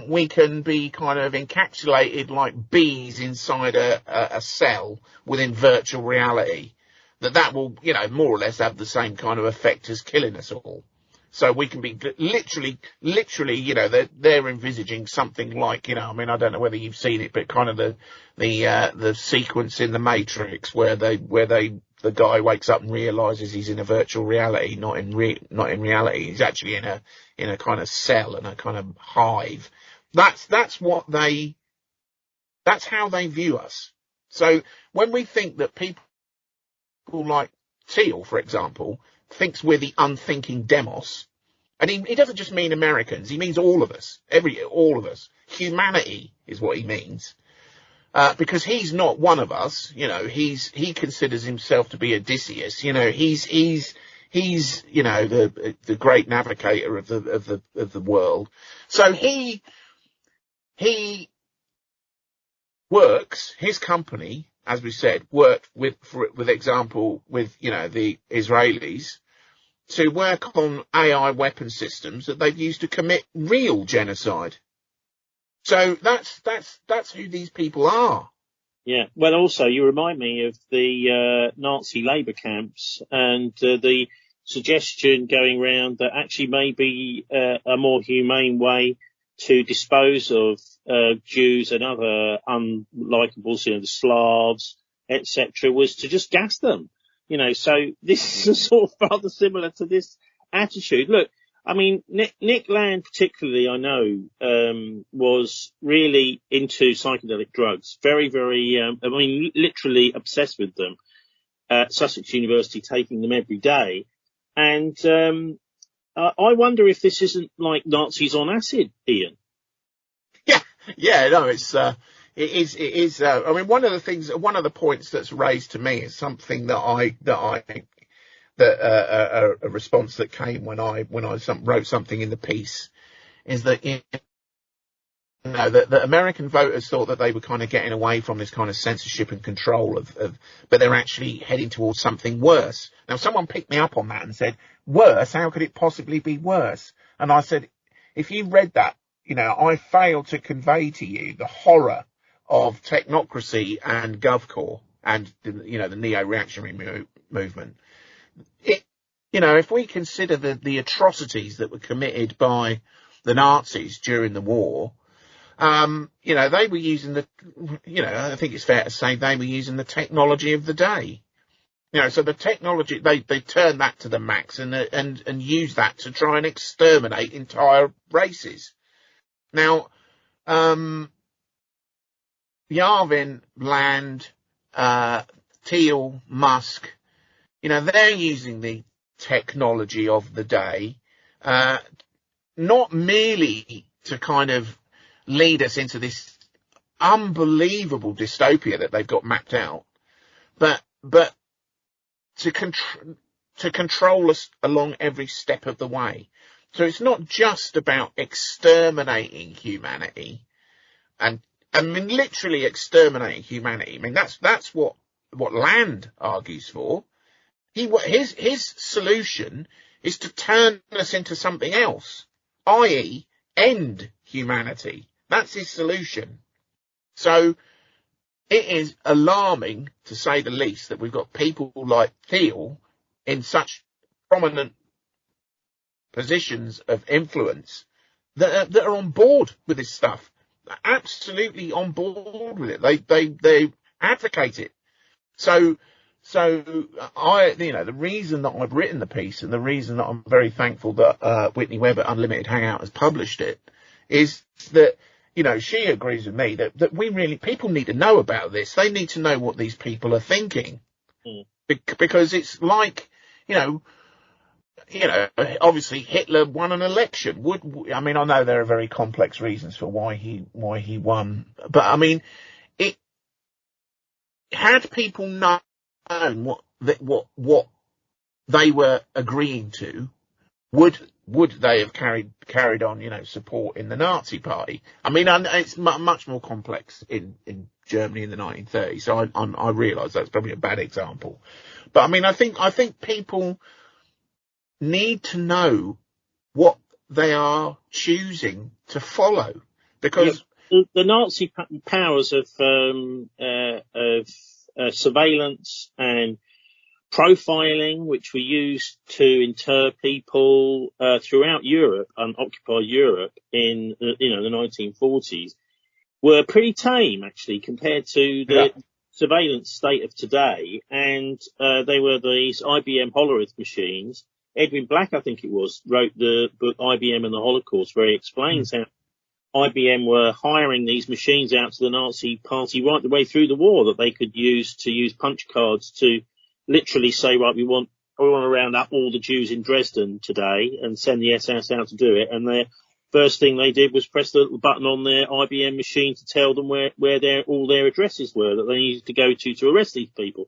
we can be kind of encapsulated like bees inside a cell within virtual reality. That will, more or less have the same kind of effect as killing us all. So we can be literally, they're envisaging something like, I mean, I don't know whether you've seen it, but kind of the sequence in the Matrix where the guy wakes up and realizes he's in a virtual reality, not in reality. He's actually in a kind of cell and a kind of hive. That's how they view us. So when we think that people like Thiel, for example, thinks we're the unthinking demos, and he doesn't just mean Americans, he means all of us, all of us. Humanity is what he means. Because he's not one of us, he considers himself to be Odysseus, he's the great navigator of the world. So he works, his company, as we said, worked with example, with, the Israelis to work on AI weapon systems that they've used to commit real genocide. So that's who these people are. Yeah. Well, also you remind me of the Nazi labour camps and the suggestion going around that actually maybe a more humane way to dispose of Jews and other unlikables, the Slavs, etc., was to just gas them. So this is sort of rather similar to this attitude. Look, I mean, Nick Land particularly, I know, was really into psychedelic drugs. Very, very, I mean, literally obsessed with them at Sussex University, taking them every day. And I wonder if this isn't like Nazis on acid, Ian. Yeah, no, it is. I mean, one of the points that's raised to me is something a response that came when I wrote something in the piece, is that that American voters thought that they were kind of getting away from this kind of censorship and control but they're actually heading towards something worse. Now, someone picked me up on that and said, worse? How could it possibly be worse? And I said, if you read that, I failed to convey to you the horror of technocracy and GovCorp and the neo-reactionary movement. If we consider the atrocities that were committed by the Nazis during the war, they were using I think it's fair to say they were using the technology of the day. So the technology, they turned that to the max and used that to try and exterminate entire races. Now, Yarvin, Land, Thiel, Musk, they're using the technology of the day, not merely to kind of lead us into this unbelievable dystopia that they've got mapped out, but to control us along every step of the way. So it's not just about exterminating humanity and literally exterminating humanity. I mean, that's what Land argues for. His solution is to turn us into something else, i.e. end humanity. That's his solution. So it is alarming, to say the least, that we've got people like Thiel in such prominent positions of influence that are on board with this stuff. They're absolutely on board with it. They advocate it. So the reason that I've written the piece and the reason that I'm very thankful that Whitney Webb at Unlimited Hangout has published it is that, she agrees with me that people need to know about this. They need to know what these people are thinking. Because it's like, obviously Hitler won an election. I know there are very complex reasons for why he won, but I mean, had people known what they were agreeing to, would they have carried on, supporting the Nazi Party? I mean, it's much more complex in Germany in the 1930s. So I realise that's probably a bad example, but I mean, I think people need to know what they are choosing to follow, because the Nazi powers of surveillance and profiling, which were used to inter people throughout Europe, unoccupied Europe in the 1940s, were pretty tame actually compared to the surveillance state of today. And they were these IBM Hollerith machines. Edwin Black, I think it was, wrote the book IBM and the Holocaust, where he explains how IBM were hiring these machines out to the Nazi Party right the way through the war, that they could use punch cards to literally say, right, we want to round up all the Jews in Dresden today and send the SS out to do it. And the first thing they did was press the little button on their IBM machine to tell them where all their addresses were that they needed to go to arrest these people.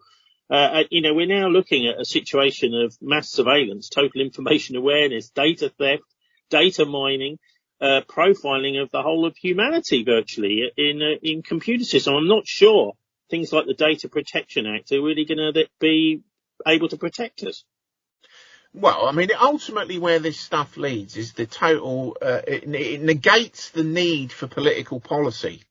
We're now looking at a situation of mass surveillance, total information awareness, data theft, data mining, profiling of the whole of humanity virtually in computer systems. I'm not sure things like the Data Protection Act are really going to be able to protect us. Well, I mean, ultimately where this stuff leads is the total, it negates the need for political policy.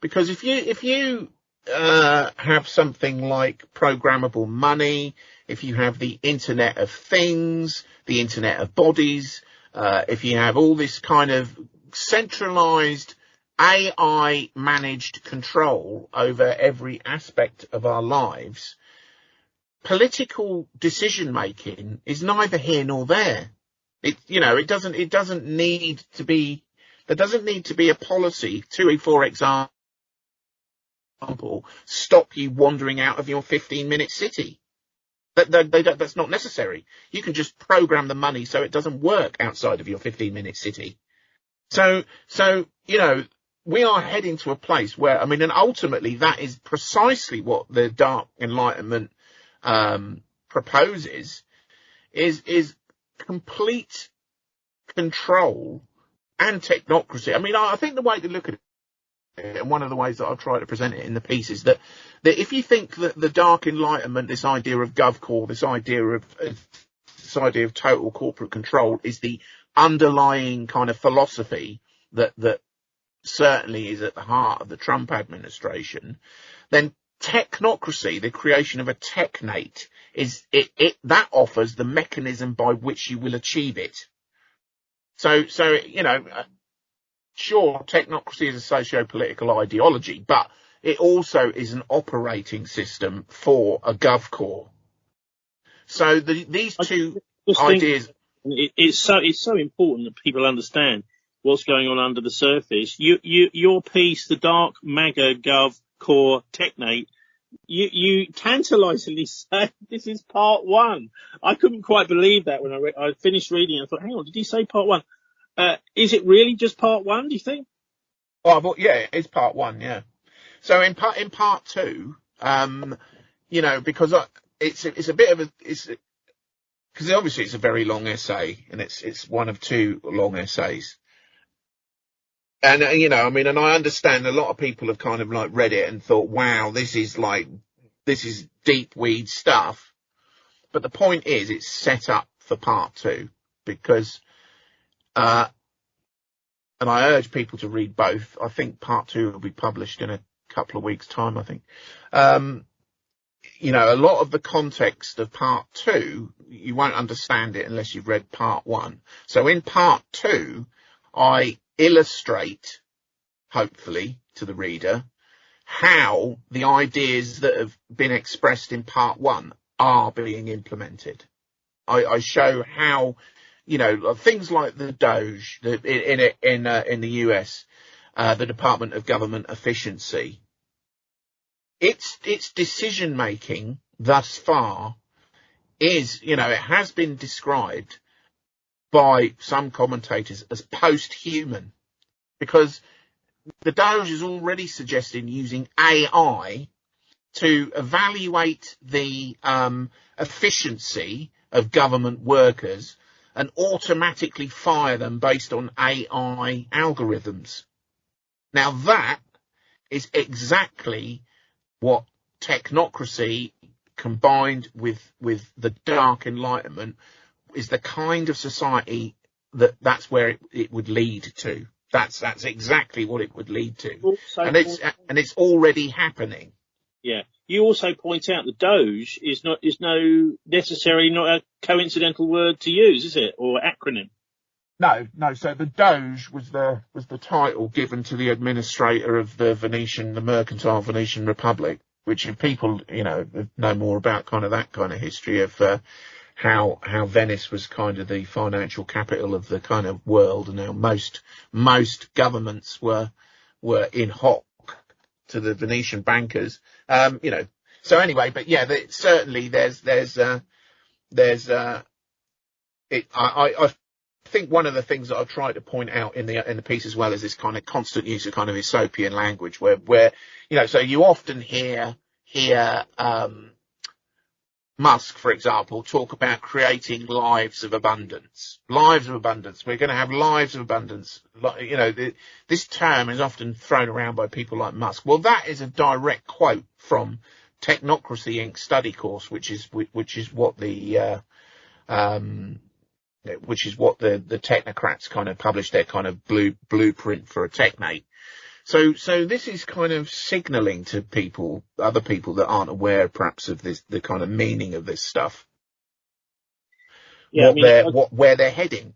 Because if you have something like programmable money, if you have the Internet of Things, the Internet of Bodies, if you have all this kind of centralized AI managed control over every aspect of our lives, political decision making is neither here nor there. It doesn't need to be, there doesn't need to be a policy to, for example, stop you wandering out of your 15-minute city. That's not necessary. You can just program the money so it doesn't work outside of your 15-minute city. So, we are heading to a place where, and ultimately that is precisely what the Dark Enlightenment proposes, is complete control and technocracy. I think the way to look at it, and one of the ways that I've tried to present it in the piece, is that if you think that the Dark Enlightenment, this idea of GovCorp, this idea of total corporate control, is the underlying kind of philosophy that certainly is at the heart of the Trump administration, then technocracy, the creation of a technate, that offers the mechanism by which you will achieve it. So sure, technocracy is a socio-political ideology, but it also is an operating system for a GovCorp. So these two ideas. It's so important that people understand what's going on under the surface. Your piece, the Dark MAGA Gov Core Technate, you tantalizingly say this is part one. I couldn't quite believe that when I finished reading. I thought, hang on, did he say part one? Is it really just part one, do you think? Well, yeah, it's part one, yeah. So in part two, because it's a bit of because obviously it's a very long essay, and it's one of two long essays. And, and I understand a lot of people have kind of like read it and thought, wow, this is deep weed stuff. But the point is, it's set up for part two because, and I urge people to read both. I think part two will be published in a couple of weeks' time, I think. A lot of the context of part two, you won't understand it unless you've read part one. So in part two, I illustrate, hopefully, to the reader, how the ideas that have been expressed in part one are being implemented. I show how, things like the Doge in the US, the Department of Government Efficiency. Its decision making thus far is, it has been described by some commentators as post-human, because the Doge is already suggesting using AI to evaluate the efficiency of government workers and automatically fire them based on AI algorithms. Now that is exactly what technocracy combined with the Dark Enlightenment is the kind of society that's where it would lead to. That's exactly what it would lead to. Also, and it's already happening. Yeah. You also point out the Doge is no necessarily not a coincidental word to use, is it? Or acronym? No. So the Doge was the title given to the administrator of the mercantile Venetian Republic, which if people, know more about kind of that kind of history of, how Venice was kind of the financial capital of the kind of world, and how most governments were in hock to the Venetian bankers. So anyway, but yeah, certainly I think one of the things that I've tried to point out in the piece as well is this kind of constant use of kind of Aesopian language where so you often hear Musk, for example, talk about creating lives of abundance. Lives of abundance. We're going to have lives of abundance. This term is often thrown around by people like Musk. Well, that is a direct quote from Technocracy Inc. Study Course, which is what the technocrats kind of published their kind of blueprint for a technate. So this is kind of signalling to other people that aren't aware perhaps of the kind of meaning of this stuff. Yeah, where they're heading.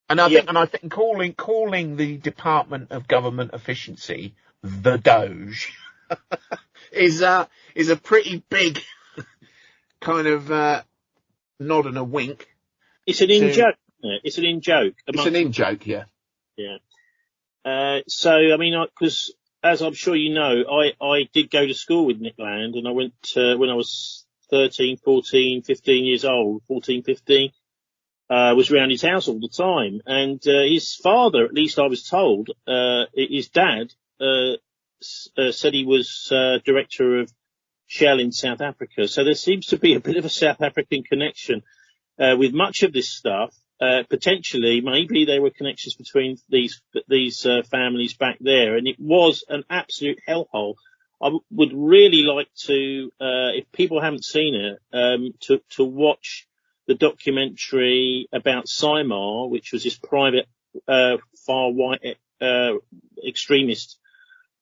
And I think calling the Department of Government Efficiency the Doge is a pretty big kind of nod and a wink It's an in-joke, isn't it? It's an in-joke. It's an in-joke, yeah. Yeah. So, I mean, because as I'm sure you know, I did go to school with Nick Land, and I went when I was 13, 14, 15 years old, 14, 15, was around his house all the time. And his father, at least I was told, his dad said he was director of Shell in South Africa. So there seems to be a bit of a South African connection with much of this stuff. Potentially, maybe there were connections between these families back there, and it was an absolute hellhole. I would really like to, if people haven't seen it, to watch the documentary about Simar, which was this private far right extremist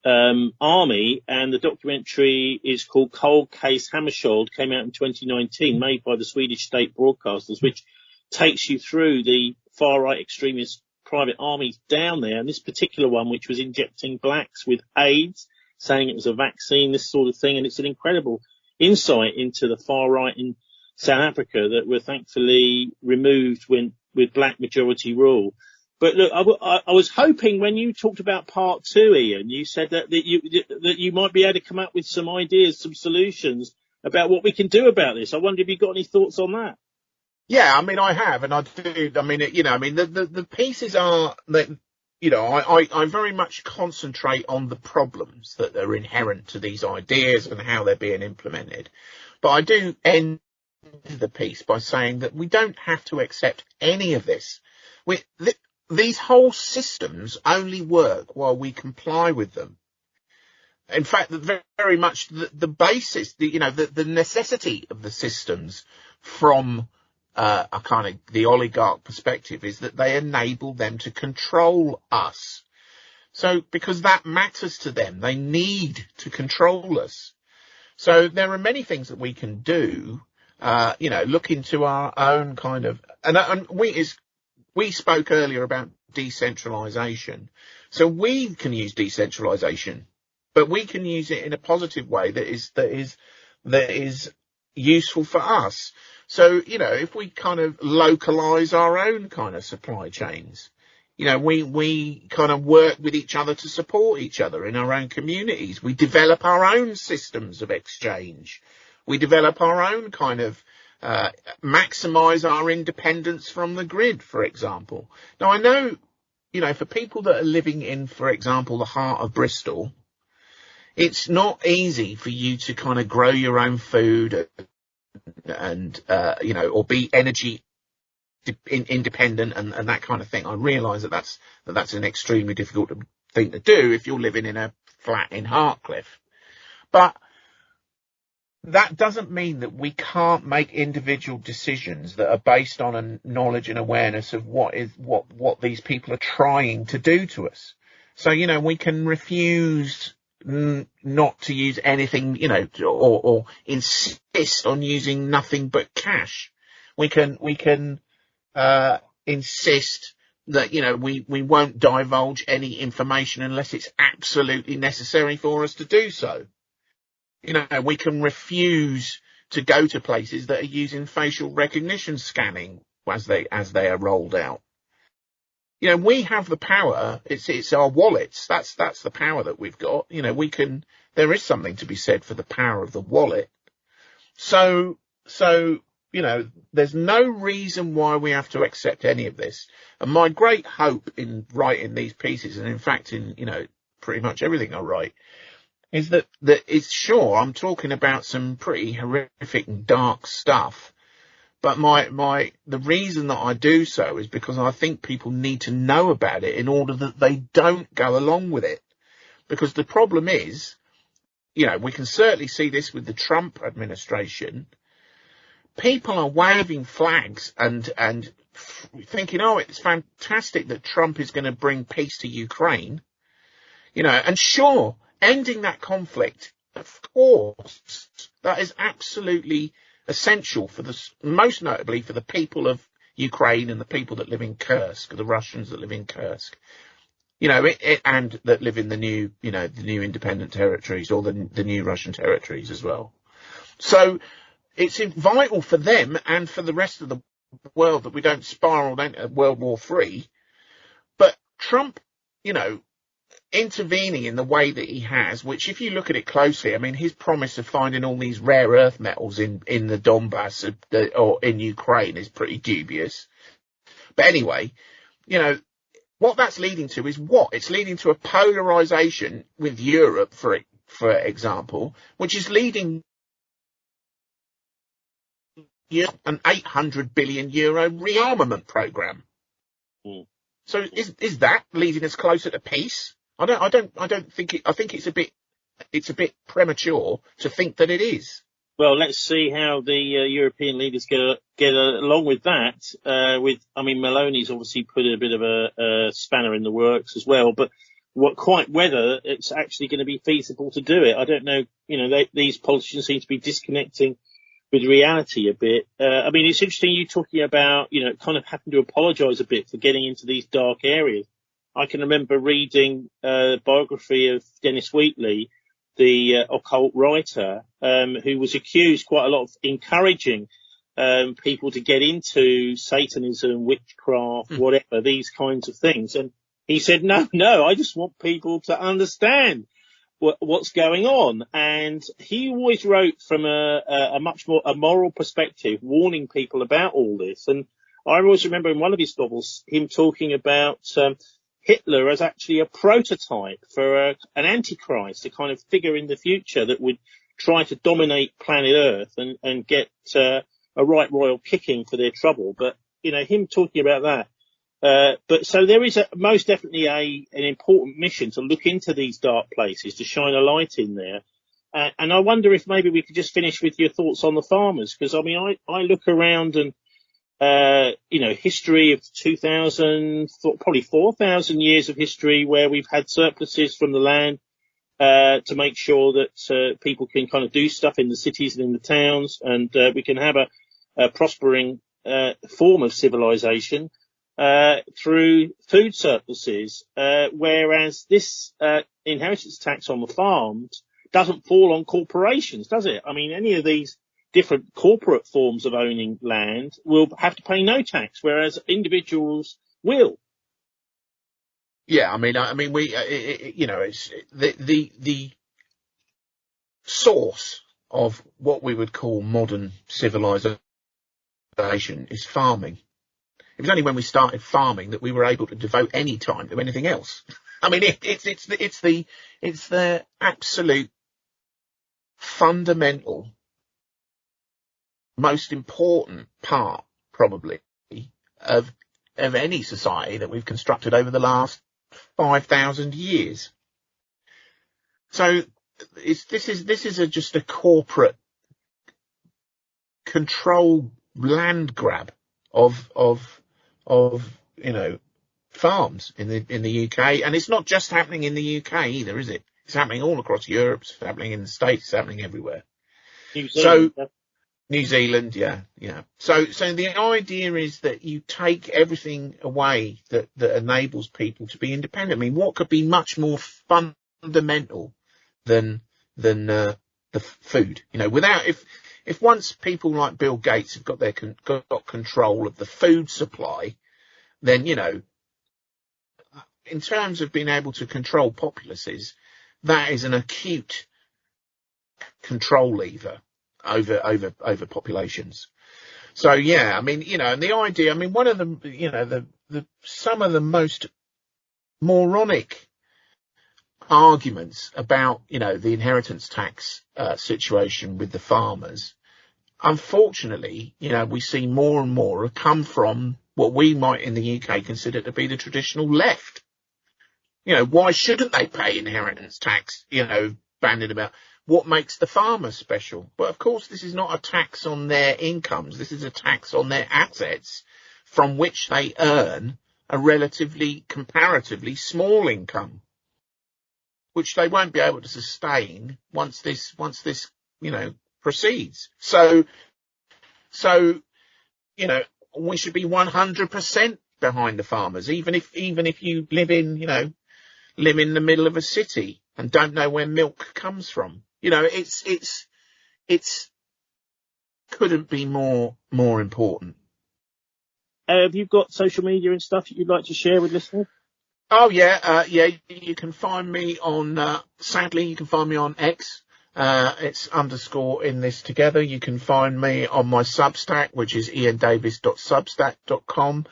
army, and the documentary is called Cold Case Hammarskjöld, came out in 2019, made by the Swedish state broadcasters, which takes you through the far right extremist private armies down there. And this particular one, which was injecting blacks with AIDS, saying it was a vaccine, this sort of thing. And it's an incredible insight into the far right in South Africa that were thankfully removed with black majority rule. But look, I was hoping when you talked about part 2, Iain, you said that you might be able to come up with some ideas, some solutions about what we can do about this. I wonder if you got any thoughts on that. Yeah, I mean, I have, and I do. I mean, the pieces are that, I very much concentrate on the problems that are inherent to these ideas and how they're being implemented. But I do end the piece by saying that we don't have to accept any of this. These whole systems only work while we comply with them. In fact, very much the basis, the necessity of the systems from a kind of the oligarch perspective is that they enable them to control us. So because that matters to them, they need to control us. So there are many things that we can do, look into our own kind of, and we spoke earlier about decentralization. So we can use decentralization, but we can use it in a positive way that is useful for us. So, if we kind of localize our own kind of supply chains, we kind of work with each other to support each other in our own communities. We develop our own systems of exchange. We develop our own kind of maximize our independence from the grid, for example. Now, I know, for people that are living in, for example, the heart of Bristol, it's not easy for you to kind of grow your own food and or be energy independent and that kind of thing. I realise that's an extremely difficult thing to do if you're living in a flat in Hartcliffe. But that doesn't mean that we can't make individual decisions that are based on a knowledge and awareness of what these people are trying to do to us. So, we can refuse not to use anything, or insist on using nothing but cash. We can insist that, we won't divulge any information unless it's absolutely necessary for us to do so. We can refuse to go to places that are using facial recognition scanning as they are rolled out. We have the power. It's our wallets. That's the power that we've got. There is something to be said for the power of the wallet. So, there's no reason why we have to accept any of this. And my great hope in writing these pieces, and in fact in, pretty much everything I write, is that it's sure I'm talking about some pretty horrific and dark stuff. But the reason that I do so is because I think people need to know about it in order that they don't go along with it. Because the problem is, we can certainly see this with the Trump administration. People are waving flags and thinking, oh, it's fantastic that Trump is going to bring peace to Ukraine. And sure, ending that conflict, of course, that is absolutely essential most notably for the people of Ukraine and the people that live in Kursk, the Russians that live in Kursk, and that live in the new independent territories or the new Russian territories as well. So it's vital for them and for the rest of the world that we don't spiral into World War III. But Trump, intervening in the way that he has, which if you look at it closely, I mean, his promise of finding all these rare earth metals in the Donbass or in Ukraine is pretty dubious. But anyway, what that's leading to is what? It's leading to a polarization with Europe, for example, which is leading an 800 billion euro rearmament program. Mm. So is that leading us closer to peace? I don't think it. I think it's a bit premature to think that it is. Well, let's see how the European leaders get along with that. Maloney's obviously put a bit of a spanner in the works as well, but whether it's actually going to be feasible to do it, I don't know. These politicians seem to be disconnecting with reality a bit. It's interesting you talking about, kind of having to apologise a bit for getting into these dark areas. I can remember reading a biography of Dennis Wheatley, the occult writer, who was accused quite a lot of encouraging people to get into Satanism, witchcraft, whatever, these kinds of things. And he said, no, I just want people to understand what's going on. And he always wrote from a much more a moral perspective, warning people about all this. And I always remember in one of his novels him talking about Hitler as actually a prototype for an antichrist, a kind of figure in the future that would try to dominate planet Earth and get a right royal kicking for their trouble. But, him talking about that. But so there is most definitely an important mission to look into these dark places, to shine a light in there. And I wonder if maybe we could just finish with your thoughts on the farmers, because I look around and history of 2,000, probably 4,000 years of history where we've had surpluses from the land to make sure that people can kind of do stuff in the cities and in the towns, and we can have a prospering form of civilization through food surpluses, whereas this inheritance tax on the farms doesn't fall on corporations, does it? I mean, any of these different corporate forms of owning land will have to pay no tax, whereas individuals will. Yeah, it's the source of what we would call modern civilization is farming. It was only when we started farming that we were able to devote any time to anything else. I mean, it's the absolute fundamental, most important part, probably, of any society that we've constructed over the last 5,000 years. So this is just a corporate control land grab of farms in the UK, and it's not just happening in the UK either, is it? It's happening all across Europe. It's happening in the States. It's happening everywhere. New Zealand, yeah. So the idea is that you take everything away that enables people to be independent. I mean, what could be much more fundamental than the food? Without if once people like Bill Gates have got got control of the food supply, then in terms of being able to control populaces, that is an acute control lever over populations. So yeah, I mean, and the idea, I mean, one of the some of the most moronic arguments about, the inheritance tax situation with the farmers, unfortunately, we see more and more have come from what we might in the UK consider to be the traditional left. Why shouldn't they pay inheritance tax? Banded about. What makes the farmer special? But of course, this is not a tax on their incomes. This is a tax on their assets from which they earn a comparatively small income, which they won't be able to sustain once this proceeds. So, we should be 100% behind the farmers, even if you live in the middle of a city and don't know where milk comes from. It's couldn't be more important. have you got social media and stuff that you'd like to share with listeners? Oh yeah, you can find me on, sadly, you can find me on X. It's _ in this together. You can find me on my Substack, which is iaindavis.substack.com,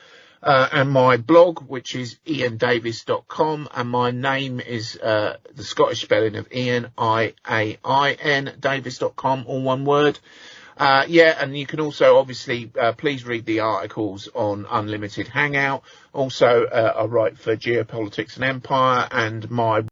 and my blog, which is iaindavis.com, and my name is, the Scottish spelling of Iain, Iain, Davis.com, all one word. And you can also obviously, please read the articles on Unlimited Hangout. Also, I write for Geopolitics and Empire, and my